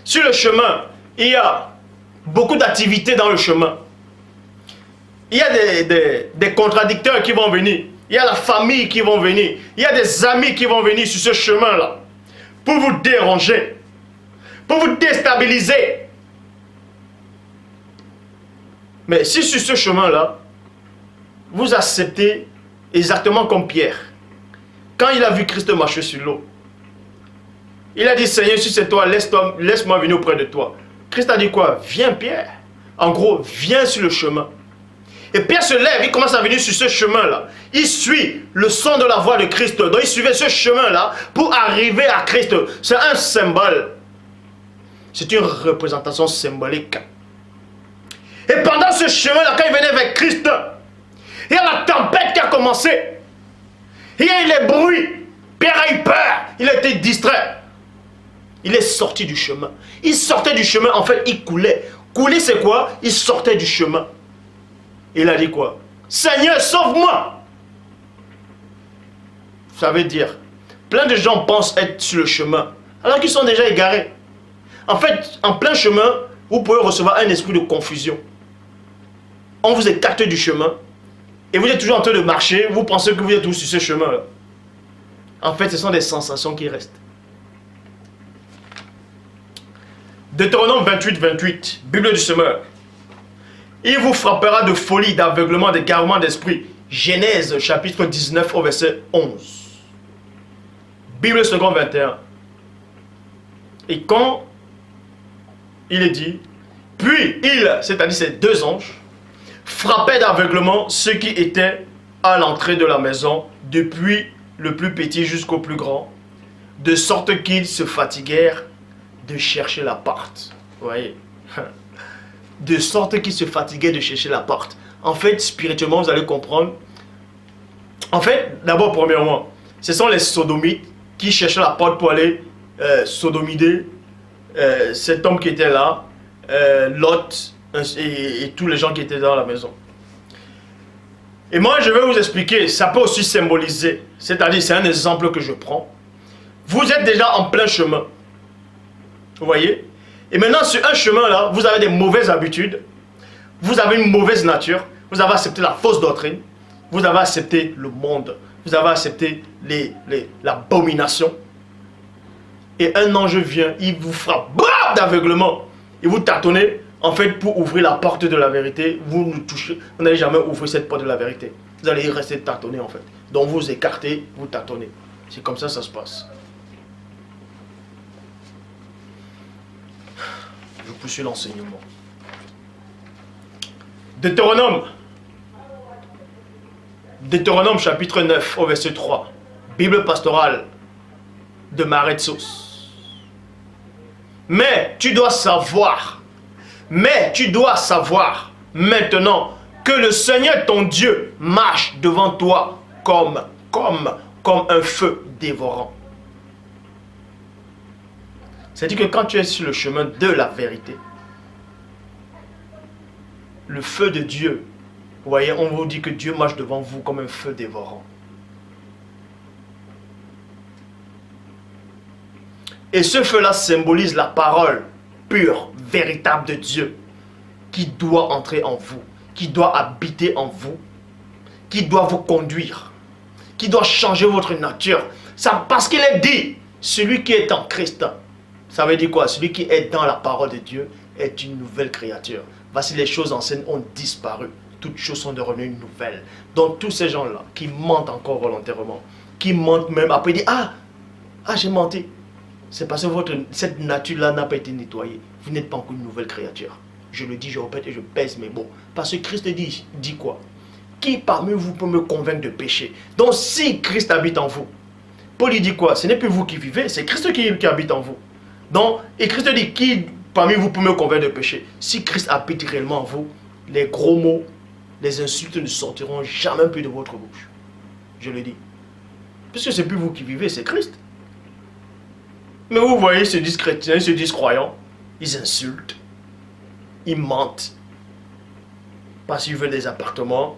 Sur le chemin, il y a beaucoup d'activités dans le chemin. Il y a des contradicteurs qui vont venir. Il y a la famille qui vont venir. Il y a des amis qui vont venir sur ce chemin-là pour vous déranger, pour vous déstabiliser. Mais si sur ce chemin-là, vous acceptez exactement comme Pierre, quand il a vu Christ marcher sur l'eau, il a dit, Seigneur, si c'est toi, laisse-moi venir auprès de toi. Christ a dit quoi? Viens Pierre. En gros, viens sur le chemin. Et Pierre se lève, il commence à venir sur ce chemin-là. Il suit le son de la voix de Christ. Donc il suivait ce chemin-là pour arriver à Christ. C'est un symbole. C'est une représentation symbolique. Et pendant ce chemin-là, quand il venait vers Christ, il y a la tempête qui a commencé. Il y a eu les bruits. Pierre a eu peur. Il a été distrait. Il est sorti du chemin. Il sortait du chemin. En fait, il coulait. Couler, c'est quoi? Il sortait du chemin. Il a dit quoi? Seigneur, sauve-moi. Ça veut dire, plein de gens pensent être sur le chemin, alors qu'ils sont déjà égarés. En fait, en plein chemin, vous pouvez recevoir un esprit de confusion. On vous écarte du chemin, et vous êtes toujours en train de marcher, vous pensez que vous êtes tous sur ce chemin-là. En fait, ce sont des sensations qui restent. Deutéronome 28, 28, Bible du semeur. Il vous frappera de folie, d'aveuglement, d'égarement d'esprit. Genèse chapitre 19 au verset 11. Bible seconde 21. Et quand il est dit, puis il, c'est-à-dire ces deux anges, frappaient d'aveuglement ceux qui étaient à l'entrée de la maison, depuis le plus petit jusqu'au plus grand, de sorte qu'ils se fatiguèrent de chercher la porte. Vous voyez? De sorte qu'ils se fatiguaient de chercher la porte. En fait, spirituellement, vous allez comprendre. En fait, d'abord, premièrement, ce sont les sodomites qui cherchaient la porte pour aller sodomiser cet homme qui était là, Lot et tous les gens qui étaient dans la maison. Et moi, je vais vous expliquer, ça peut aussi symboliser, c'est-à-dire, c'est un exemple que je prends. Vous êtes déjà en plein chemin. Vous voyez? Et maintenant, sur un chemin là, vous avez des mauvaises habitudes, vous avez une mauvaise nature, vous avez accepté la fausse doctrine, vous avez accepté le monde, vous avez accepté l'abomination. Et un ange vient, il vous frappe d'aveuglement, et vous tâtonnez, en fait, pour ouvrir la porte de la vérité, vous ne touchez, vous n'allez jamais ouvrir cette porte de la vérité. Vous allez y rester tâtonner en fait. Donc vous écartez, vous tâtonnez. C'est comme ça que ça se passe. Je poursuis l'enseignement. Deutéronome chapitre 9 au verset 3. Bible pastorale de Maretsos. Mais tu dois savoir maintenant que le Seigneur ton Dieu marche devant toi comme un feu dévorant. C'est-à-dire que quand tu es sur le chemin de la vérité, le feu de Dieu, vous voyez, on vous dit que Dieu marche devant vous comme un feu dévorant. Et ce feu-là symbolise la parole pure, véritable de Dieu, qui doit entrer en vous, qui doit habiter en vous, qui doit vous conduire, qui doit changer votre nature. Ça, parce qu'il est dit, celui qui est en Christ, ça veut dire quoi? Celui qui est dans la parole de Dieu est une nouvelle créature. Voici, les choses anciennes ont disparu. Toutes choses sont devenues nouvelles. Donc tous ces gens-là qui mentent encore volontairement, qui mentent même après dire j'ai menti. C'est parce que cette nature-là n'a pas été nettoyée. Vous n'êtes pas encore une nouvelle créature. Je le dis, je répète et je pèse mes mots. Parce que Christ dit quoi? Qui parmi vous peut me convaincre de péché? Donc si Christ habite en vous, Paul dit quoi? Ce n'est plus vous qui vivez, c'est Christ qui habite en vous. Donc, et Christ dit, qui parmi vous peut me convaincre de péché? Si Christ habite réellement en vous, les gros mots, les insultes ne sortiront jamais plus de votre bouche. Je le dis. Puisque ce n'est plus vous qui vivez, c'est Christ. Mais vous voyez, ils se disent chrétiens, ils se disent croyants, ils insultent, ils mentent, parce qu'ils veulent des appartements,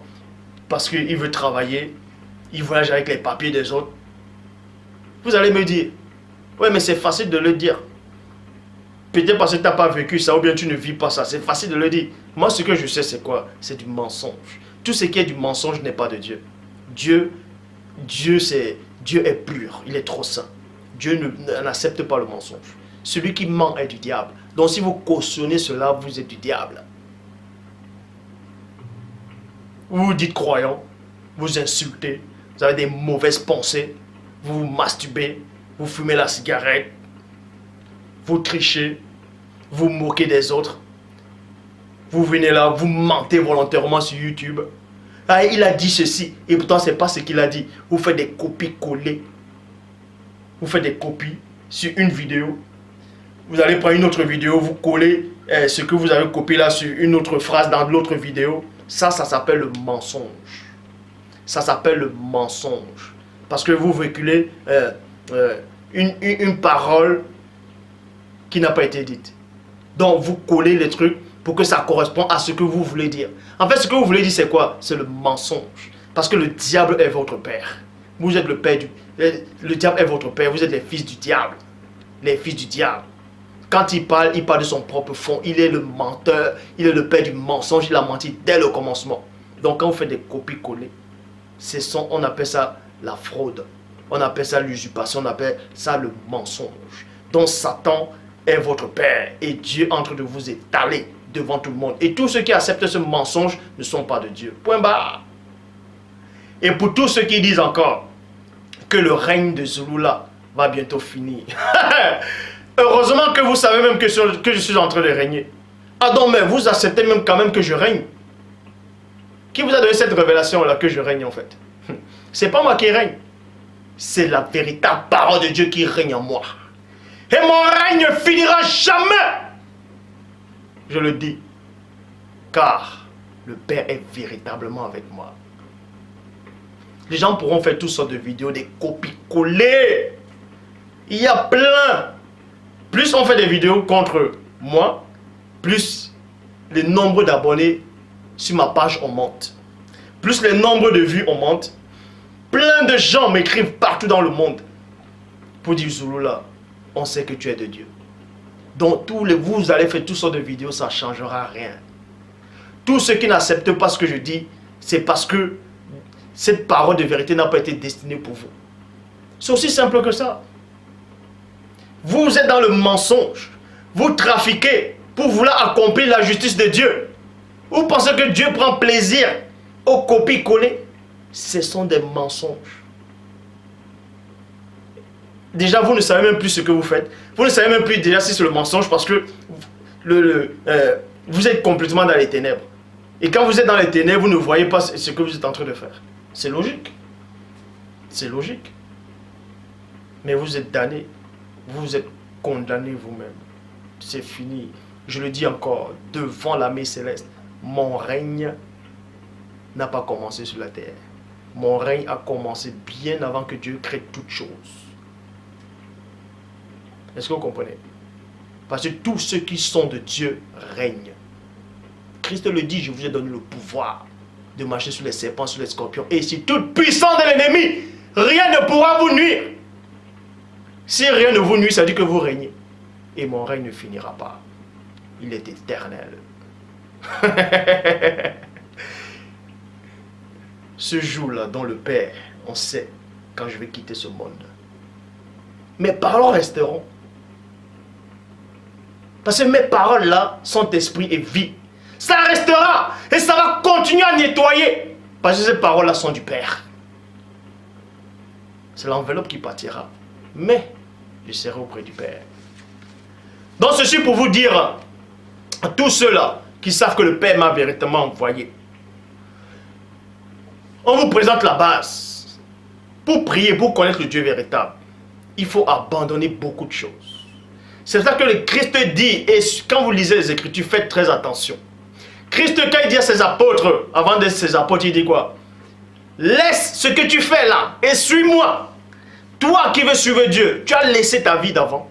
parce qu'ils veulent travailler, ils voyagent avec les papiers des autres. Vous allez me dire, ouais mais c'est facile de le dire. Peut-être parce que tu n'as pas vécu ça ou bien tu ne vis pas ça, c'est facile de le dire. Moi ce que je sais c'est quoi? C'est du mensonge. Tout ce qui est du mensonge n'est pas de Dieu. Dieu est pur, il est trop saint. Dieu n'accepte pas le mensonge. Celui qui ment est du diable. Donc si vous cautionnez cela, vous êtes du diable. Vous vous dites croyant, vous insultez, vous avez des mauvaises pensées, vous vous masturbez, vous fumez la cigarette, vous trichez, vous moquez des autres. Vous venez là, vous mentez volontairement sur YouTube. Ah, il a dit ceci, et pourtant ce n'est pas ce qu'il a dit. Vous faites des copies-collées. Vous faites des copies sur une vidéo. Vous allez prendre une autre vidéo, vous collez ce que vous avez copié là sur une autre phrase dans l'autre vidéo. Ça s'appelle le mensonge. Ça s'appelle le mensonge. Parce que vous véhiculez une parole qui n'a pas été dite. Donc vous collez les trucs pour que ça corresponde à ce que vous voulez dire. En fait, ce que vous voulez dire, c'est quoi? C'est le mensonge. Parce que le diable est votre père. Vous êtes le père du... Le diable est votre père, vous êtes les fils du diable. Les fils du diable. Quand il parle de son propre fond. Il est le menteur, il est le père du mensonge, il a menti dès le commencement. Donc quand vous faites des copies-collées, on appelle ça la fraude. On appelle ça l'usurpation, on appelle ça le mensonge. Donc Satan est votre père et Dieu est en train de vous étaler devant tout le monde. Et tous ceux qui acceptent ce mensonge ne sont pas de Dieu. Point barre. Et pour tous ceux qui disent encore que le règne de Zulula va bientôt finir. Heureusement que vous savez même que je suis en train de régner. Ah donc, mais vous acceptez même quand même que je règne. Qui vous a donné cette révélation-là que je règne en fait? C'est pas moi qui règne. C'est la véritable parole de Dieu qui règne en moi. Et mon règne ne finira jamais. Je le dis. Car le Père est véritablement avec moi. Les gens pourront faire toutes sortes de vidéos, des copies-collées. Il y a plein. Plus on fait des vidéos contre moi, plus le nombre d'abonnés sur ma page augmente. Plus le nombre de vues augmente. Plein de gens m'écrivent partout dans le monde pour dire Zulula, on sait que tu es de Dieu. Donc vous allez faire toutes sortes de vidéos, ça ne changera rien. Tous ceux qui n'acceptent pas ce que je dis, c'est parce que cette parole de vérité n'a pas été destinée pour vous. C'est aussi simple que ça. Vous êtes dans le mensonge. Vous trafiquez pour vouloir accomplir la justice de Dieu. Vous pensez que Dieu prend plaisir aux copies-collées? Ce sont des mensonges. Déjà, vous ne savez même plus ce que vous faites. Vous ne savez même plus déjà si c'est le mensonge parce que vous êtes complètement dans les ténèbres. Et quand vous êtes dans les ténèbres, vous ne voyez pas ce que vous êtes en train de faire. C'est logique. C'est logique. Mais vous êtes damné. Vous êtes condamné vous-même. C'est fini. Je le dis encore, devant l'armée céleste, mon règne n'a pas commencé sur la terre. Mon règne a commencé bien avant que Dieu crée toutes choses. Est-ce que vous comprenez? Parce que tous ceux qui sont de Dieu règnent. Christ le dit, je vous ai donné le pouvoir de marcher sur les serpents, sur les scorpions. Et si toute puissance de l'ennemi, rien ne pourra vous nuire. Si rien ne vous nuit, ça dit que vous régnez. Et mon règne ne finira pas. Il est éternel. Ce jour-là, dans le Père, on sait quand je vais quitter ce monde. Mes paroles resteront. Parce que mes paroles-là sont esprit et vie. Ça restera et ça va continuer à nettoyer. Parce que ces paroles-là sont du Père. C'est l'enveloppe qui partira. Mais je serai auprès du Père. Donc ceci pour vous dire à tous ceux-là qui savent que le Père m'a véritablement envoyé. On vous présente la base. Pour prier, pour connaître le Dieu véritable, il faut abandonner beaucoup de choses. C'est ça que le Christ dit, et quand vous lisez les Écritures, faites très attention. Christ, quand il dit à ses apôtres, avant d'être ses apôtres, il dit quoi? Laisse ce que tu fais là, et suis-moi. Toi qui veux suivre Dieu, tu as laissé ta vie d'avant.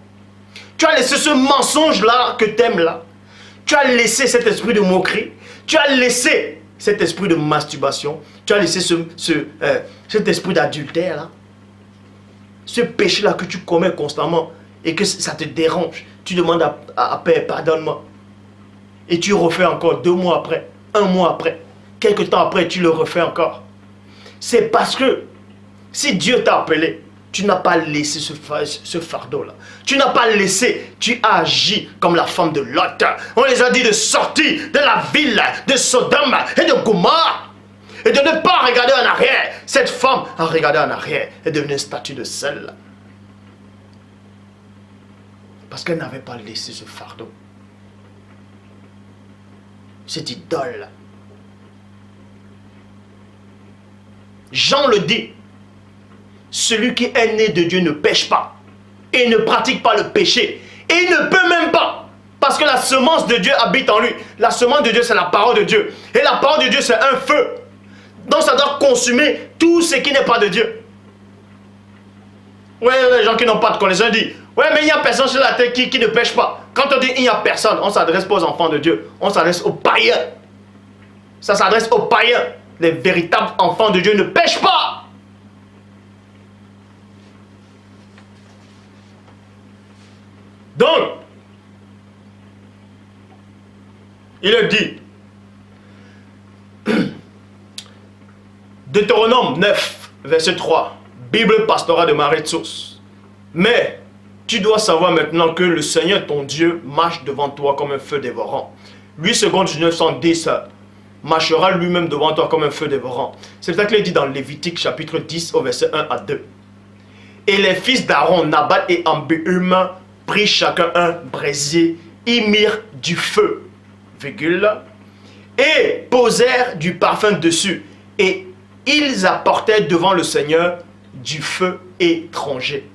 Tu as laissé ce mensonge-là que tu aimes là. Tu as laissé cet esprit de moquerie. Tu as laissé cet esprit de masturbation. Tu as laissé cet esprit d'adultère là. Ce péché-là que tu commets constamment et que ça te dérange. Tu demandes à Père, pardonne-moi. Et tu refais encore 2 mois après, 1 mois après, quelques temps après, tu le refais encore. C'est parce que si Dieu t'a appelé, tu n'as pas laissé ce fardeau-là. Tu n'as pas laissé, tu as agi comme la femme de Lot. On les a dit de sortir de la ville de Sodome et de Gomorrhe. Et de ne pas regarder en arrière. Cette femme a regardé en arrière et est devenue une statue de sel. Parce qu'elle n'avait pas laissé ce fardeau. Cette idole. Jean le dit. Celui qui est né de Dieu ne pêche pas. Et ne pratique pas le péché. Et il ne peut même pas. Parce que la semence de Dieu habite en lui. La semence de Dieu, c'est la parole de Dieu. Et la parole de Dieu, c'est un feu. Donc ça doit consumer tout ce qui n'est pas de Dieu. Ouais, les gens qui n'ont pas de connaissance disent, ouais, mais il n'y a personne sur la terre qui ne pêche pas. Quand on dit il n'y a personne, on ne s'adresse pas aux enfants de Dieu. On s'adresse aux païens. Ça s'adresse aux païens. Les véritables enfants de Dieu ne pêchent pas. Donc, il est dit, Deutéronome 9, verset 3, Bible pastorale de Marie-Tsos. Mais tu dois savoir maintenant que le Seigneur ton Dieu marche devant toi comme un feu dévorant. 8 secondes 1910 marchera lui-même devant toi comme un feu dévorant. C'est ça qu'il est dit dans Lévitique chapitre 10 au verset 1 à 2. Et les fils d'Aaron, Nadab et Abihu, prirent chacun un brasier, y mirent du feu, virgule, et posèrent du parfum dessus. Et ils apportaient devant le Seigneur du feu étranger,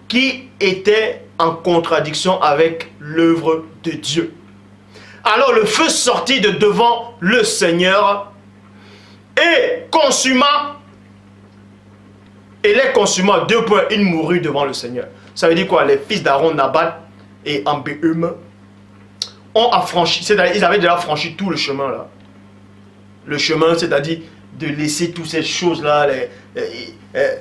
qui était en contradiction avec l'œuvre de Dieu. Alors le feu sortit de devant le Seigneur et consuma, et les consuma, 2 points, ils moururent devant le Seigneur. Ça veut dire quoi? Les fils d'Aaron, Nadab et Abihu ont affranchi, c'est-à-dire ils avaient déjà franchi tout le chemin là. Le chemin, c'est-à-dire de laisser toutes ces choses-là,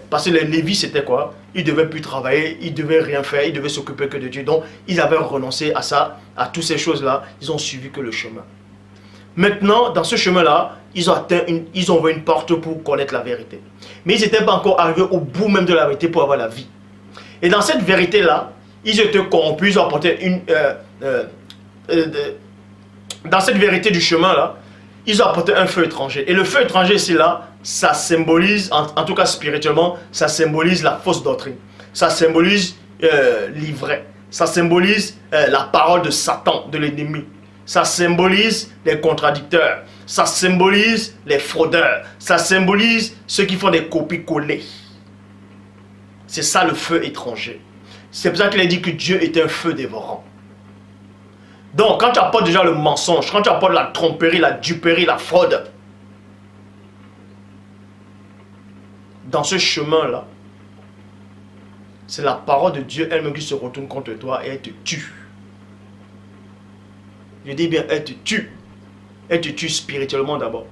parce que les Lévis, c'était quoi? Ils ne devaient plus travailler, ils ne devaient rien faire, ils devaient s'occuper que de Dieu. Donc, ils avaient renoncé à ça, à toutes ces choses-là. Ils ont suivi que le chemin. Maintenant, dans ce chemin-là, ils ont vu une porte pour connaître la vérité. Mais ils n'étaient pas encore arrivés au bout même de la vérité pour avoir la vie. Et dans cette vérité-là, ils étaient corrompus, ils ont apporté dans cette vérité du chemin-là, ils ont apporté un feu étranger. Et le feu étranger ici là, ça symbolise, en tout cas spirituellement, ça symbolise la fausse doctrine. Ça symbolise l'ivraie. Ça symbolise la parole de Satan, de l'ennemi. Ça symbolise les contradicteurs. Ça symbolise les fraudeurs. Ça symbolise ceux qui font des copies-collées. C'est ça le feu étranger. C'est pour ça qu'il a dit que Dieu est un feu dévorant. Donc, quand tu apportes déjà le mensonge, quand tu apportes la tromperie, la duperie, la fraude, dans ce chemin-là, c'est la parole de Dieu elle-même qui se retourne contre toi et elle te tue. Je dis bien, elle te tue. Elle te tue spirituellement d'abord.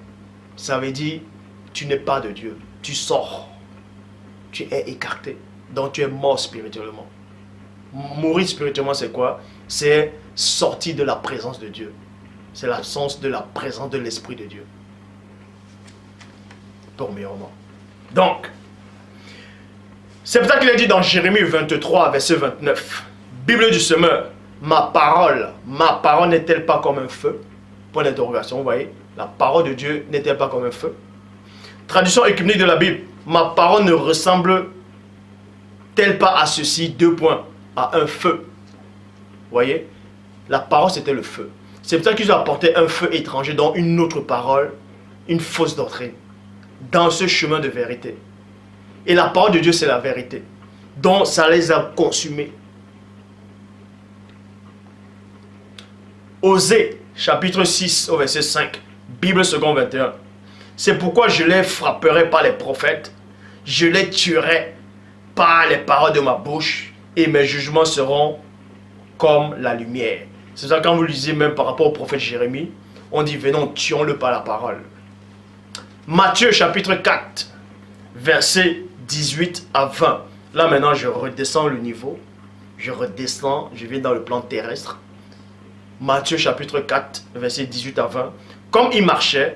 Ça veut dire, tu n'es pas de Dieu. Tu sors. Tu es écarté. Donc, tu es mort spirituellement. Mourir spirituellement, c'est quoi? C'est sortir de la présence de Dieu. C'est l'absence de la présence de l'Esprit de Dieu. Premièrement. Donc, c'est pour ça qu'il est dit dans Jérémie 23, verset 29. Bible du semeur, ma parole n'est-elle pas comme un feu? Point d'interrogation, vous voyez. La parole de Dieu n'est-elle pas comme un feu? Traduction écuménique de la Bible, ma parole ne ressemble-t-elle pas à ceci? 2 points. À un feu. Vous voyez? La parole, c'était le feu. C'est pour ça qu'ils ont apporté un feu étranger dans une autre parole, une fausse doctrine, dans ce chemin de vérité. Et la parole de Dieu, c'est la vérité. Donc, ça les a consumés. Osée, chapitre 6, au verset 5, Bible seconde 21. C'est pourquoi je les frapperai par les prophètes, je les tuerai par les paroles de ma bouche, et mes jugements seront comme la lumière. C'est ça quand vous lisez même par rapport au prophète Jérémie, on dit venons, tuons-le par la parole. Matthieu chapitre 4, verset 18 à 20. Là maintenant je redescends le niveau. Je redescends, je viens dans le plan terrestre. Matthieu chapitre 4, verset 18 à 20. Comme il marchait,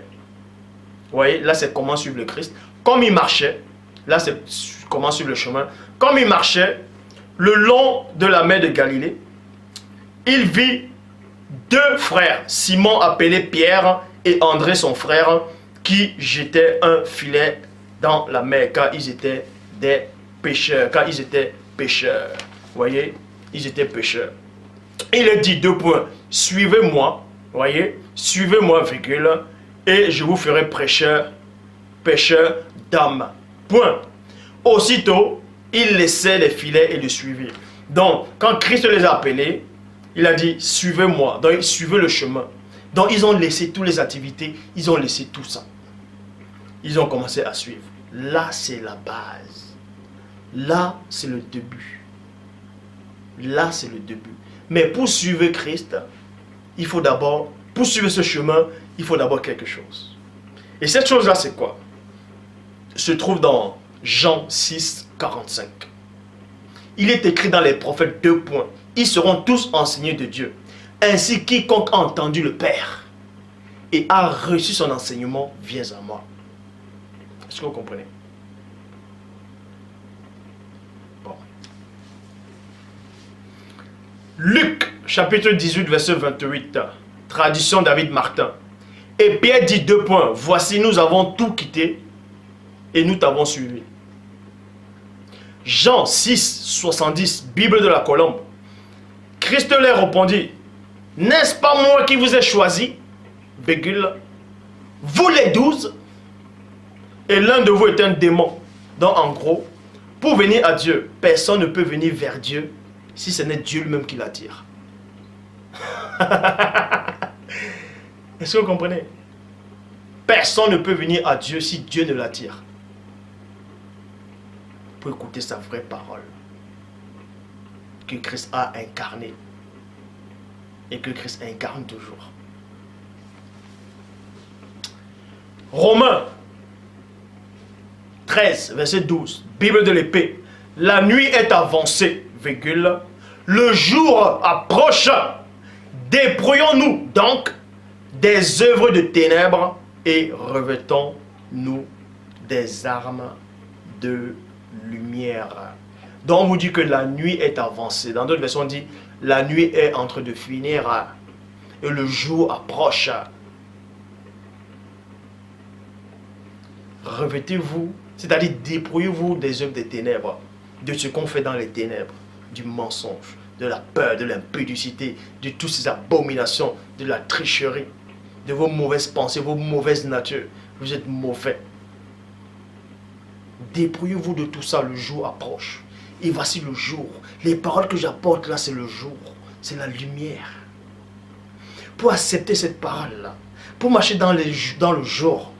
vous voyez, là c'est comment suivre le Christ. Comme il marchait, là c'est comment suivre le chemin. Comme il marchait, le long de la mer de Galilée, il vit 2 frères, Simon appelé Pierre et André son frère, qui jetaient un filet dans la mer, car ils étaient des pêcheurs. Vous voyez, ils étaient pêcheurs. Il a dit 2 points, suivez-moi, voyez, suivez-moi, virgule, et je vous ferai pêcheurs d'âmes. Point. Aussitôt, ils laissaient les filets et le suivirent. Donc, quand Christ les a appelés, il a dit, suivez-moi. Donc, suivez le chemin. Donc, ils ont laissé toutes les activités, ils ont laissé tout ça. Ils ont commencé à suivre. Là, c'est la base. Là, c'est le début. Là, c'est le début. Mais pour suivre Christ, il faut d'abord, pour suivre ce chemin, il faut d'abord quelque chose. Et cette chose-là, c'est quoi? Se trouve dans Jean 6, 45. Il est écrit dans les prophètes 2 points. Ils seront tous enseignés de Dieu. Ainsi, quiconque a entendu le Père et a reçu son enseignement vient à moi. Est-ce que vous comprenez? Bon. Luc, chapitre 18, verset 28. Tradition David Martin. Et Pierre dit 2 points. Voici, nous avons tout quitté et nous t'avons suivi. Jean 6, 70, Bible de la Colombe. Christ leur répondit, n'est-ce pas moi qui vous ai choisi, virgule, vous les 12, et l'un de vous est un démon. Donc en gros, pour venir à Dieu, personne ne peut venir vers Dieu si ce n'est Dieu lui-même qui l'attire. Est-ce que vous comprenez? Personne ne peut venir à Dieu si Dieu ne l'attire. Pour écouter sa vraie parole que Christ a incarnée et que Christ incarne toujours. Romains 13, verset 12, Bible de l'épée. La nuit est avancée, virgule, le jour approche. Dépouillons-nous donc des œuvres de ténèbres et revêtons-nous des armes de lumière. Donc on vous dit que la nuit est avancée. Dans d'autres versions on dit la nuit est en train de finir et le jour approche. Revêtez-vous, c'est-à-dire dépouillez-vous des œuvres des ténèbres, de ce qu'on fait dans les ténèbres, du mensonge, de la peur, de l'impudicité, de toutes ces abominations, de la tricherie, de vos mauvaises pensées, vos mauvaises natures. Vous êtes mauvais. Dépouillez-vous de tout ça, le jour approche. Et voici le jour. Les paroles que j'apporte là, c'est le jour. C'est la lumière. Pour accepter cette parole-là, pour marcher dans le jour,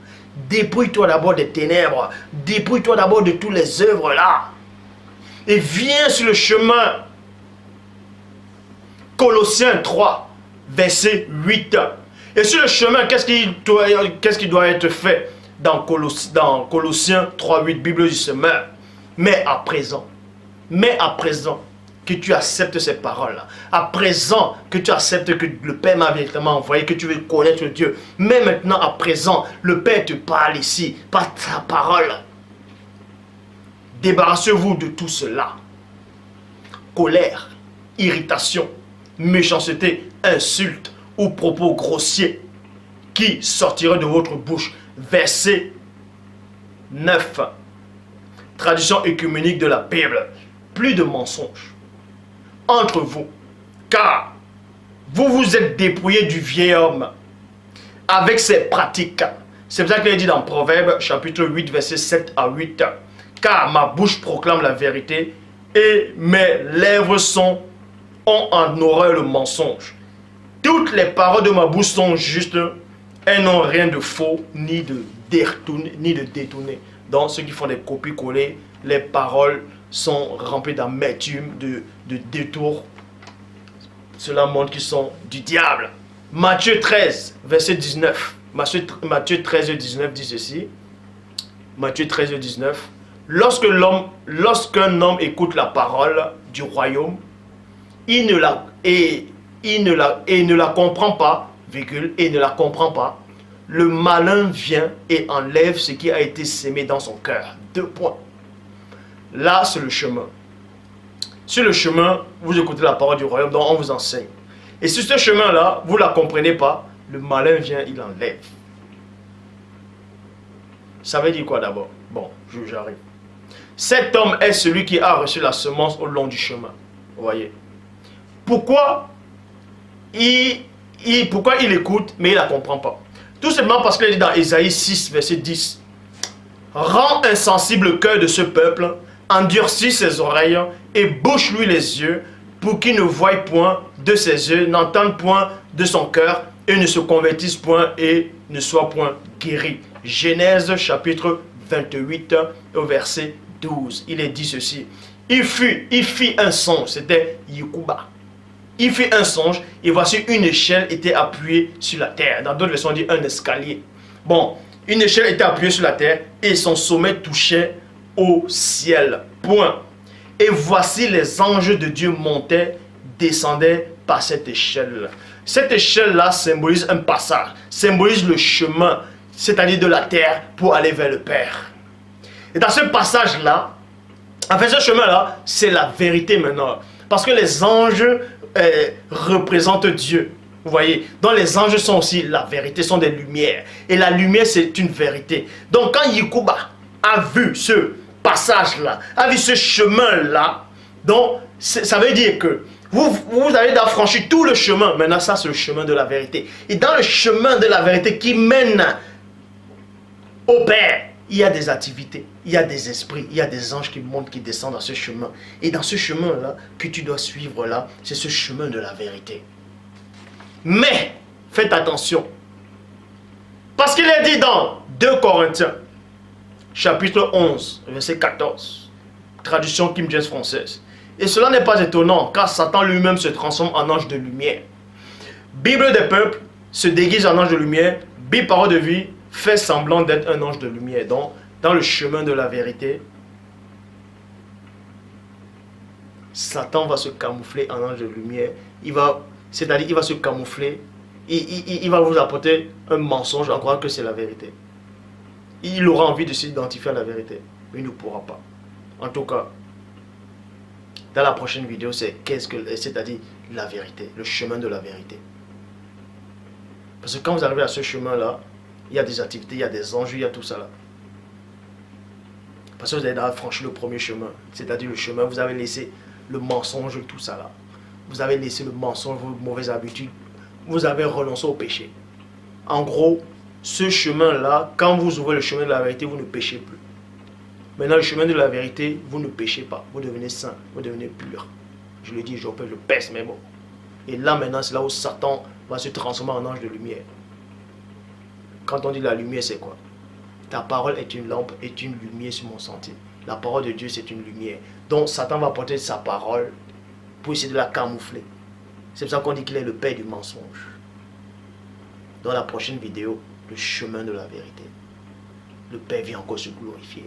dépouille-toi d'abord des ténèbres. Dépouille-toi d'abord de toutes les œuvres là. Et viens sur le chemin. Colossiens 3, verset 8. Et sur le chemin, qu'est-ce qui doit être fait? Dans Colossiens 3, 8, Bible du chemin. Mais à présent, que tu acceptes ces paroles-là, à présent que tu acceptes que le Père m'a véritablement envoyé, que tu veux connaître Dieu, mais maintenant, à présent, le Père te parle ici, par ta parole. Débarrassez-vous de tout cela. Colère, irritation, méchanceté, insulte ou propos grossiers qui sortiraient de votre bouche. Verset 9. Tradition œcuménique de la Bible. Plus de mensonges entre vous, car vous vous êtes dépouillés du vieil homme avec ses pratiques. C'est pour ça qu'il est dit dans Proverbes chapitre 8 verset 7 à 8. Car ma bouche proclame la vérité et mes lèvres ont en horreur le mensonge. Toutes les paroles de ma bouche sont justes, elles n'ont rien de faux ni de détourné. Donc ceux qui font des copies-coller, les paroles sont remplies d'amertume, de détours. Cela montre qu'ils sont du diable. Matthieu 13, verset 19. Matthieu 13, 19 dit ceci. Matthieu 13, 19. Lorsqu'un homme écoute la parole du royaume, il ne la comprend pas, virgule, et ne la comprend pas, le malin vient et enlève ce qui a été sémé dans son cœur. 2 points. Là, c'est le chemin. Sur le chemin, vous écoutez la parole du royaume, donc on vous enseigne. Et sur ce chemin-là, vous ne la comprenez pas, le malin vient, il enlève. Ça veut dire quoi d'abord? Bon, j'arrive. Cet homme est celui qui a reçu la semence au long du chemin. Vous voyez? Pourquoi il écoute, mais il ne la comprend pas? Tout simplement parce qu'il est dit dans Ésaïe 6, verset 10. Rends insensible le cœur de ce peuple, endurcis ses oreilles et bouche-lui les yeux, pour qu'il ne voie point de ses yeux, n'entende point de son cœur, et ne se convertisse point et ne soit point guéri. Genèse chapitre 28 au verset 12. Il est dit ceci. Il fit un songe, c'était Yikuba. Il fit un songe et voici une échelle était appuyée sur la terre. Dans d'autres versions on dit un escalier. Bon, une échelle était appuyée sur la terre et son sommet touchait au ciel. Point. Et voici les anges de Dieu montaient descendait par cette échelle-là. Cette échelle-là symbolise un passage, symbolise le chemin, c'est-à-dire de la terre pour aller vers le Père. Et dans ce passage-là, en fait, ce chemin-là, c'est la vérité maintenant. Parce que les anges représentent Dieu. Vous voyez, donc les anges sont aussi la vérité, sont des lumières. Et la lumière, c'est une vérité. Donc quand Yekuba a vu ce passage-là, a vu ce chemin-là, donc ça veut dire que vous avez franchi tout le chemin. Maintenant, ça, c'est le chemin de la vérité. Et dans le chemin de la vérité qui mène au Père, il y a des activités, il y a des esprits, il y a des anges qui montent, qui descendent dans ce chemin. Et dans ce chemin-là, que tu dois suivre là, c'est ce chemin de la vérité. Mais, faites attention. Parce qu'il est dit dans 2 Corinthiens, chapitre 11, verset 14, traduction King James française. Et cela n'est pas étonnant, car Satan lui-même se transforme en ange de lumière. Bible des peuples se déguise en ange de lumière, Bible parole de vie fait semblant d'être un ange de lumière. Donc, dans le chemin de la vérité, Satan va se camoufler en ange de lumière. C'est-à-dire, il va se camoufler. Il va vous apporter un mensonge en croyant que c'est la vérité. Il aura envie de s'identifier à la vérité, mais il ne pourra pas. En tout cas, dans la prochaine vidéo, c'est-à-dire la vérité, le chemin de la vérité. Parce que quand vous arrivez à ce chemin-là, il y a des activités, il y a des enjeux, il y a tout ça là. Parce que vous avez déjà franchi le premier chemin, c'est-à-dire le chemin, vous avez laissé le mensonge, tout ça là. Vous avez laissé le mensonge, vos mauvaises habitudes, vous avez renoncé au péché. En gros, ce chemin-là, quand vous ouvrez le chemin de la vérité, vous ne péchez plus. Maintenant, le chemin de la vérité, vous ne péchez pas, vous devenez saint, vous devenez pur. Je le dis, je pèse, mais bon. Et là maintenant, c'est là où Satan va se transformer en ange de lumière. Quand on dit la lumière, c'est quoi? Ta parole est une lampe, est une lumière sur mon sentier. La parole de Dieu, c'est une lumière. Donc, Satan va porter sa parole pour essayer de la camoufler. C'est pour ça qu'on dit qu'il est le père du mensonge. Dans la prochaine vidéo, le chemin de la vérité. Le Père vient encore se glorifier.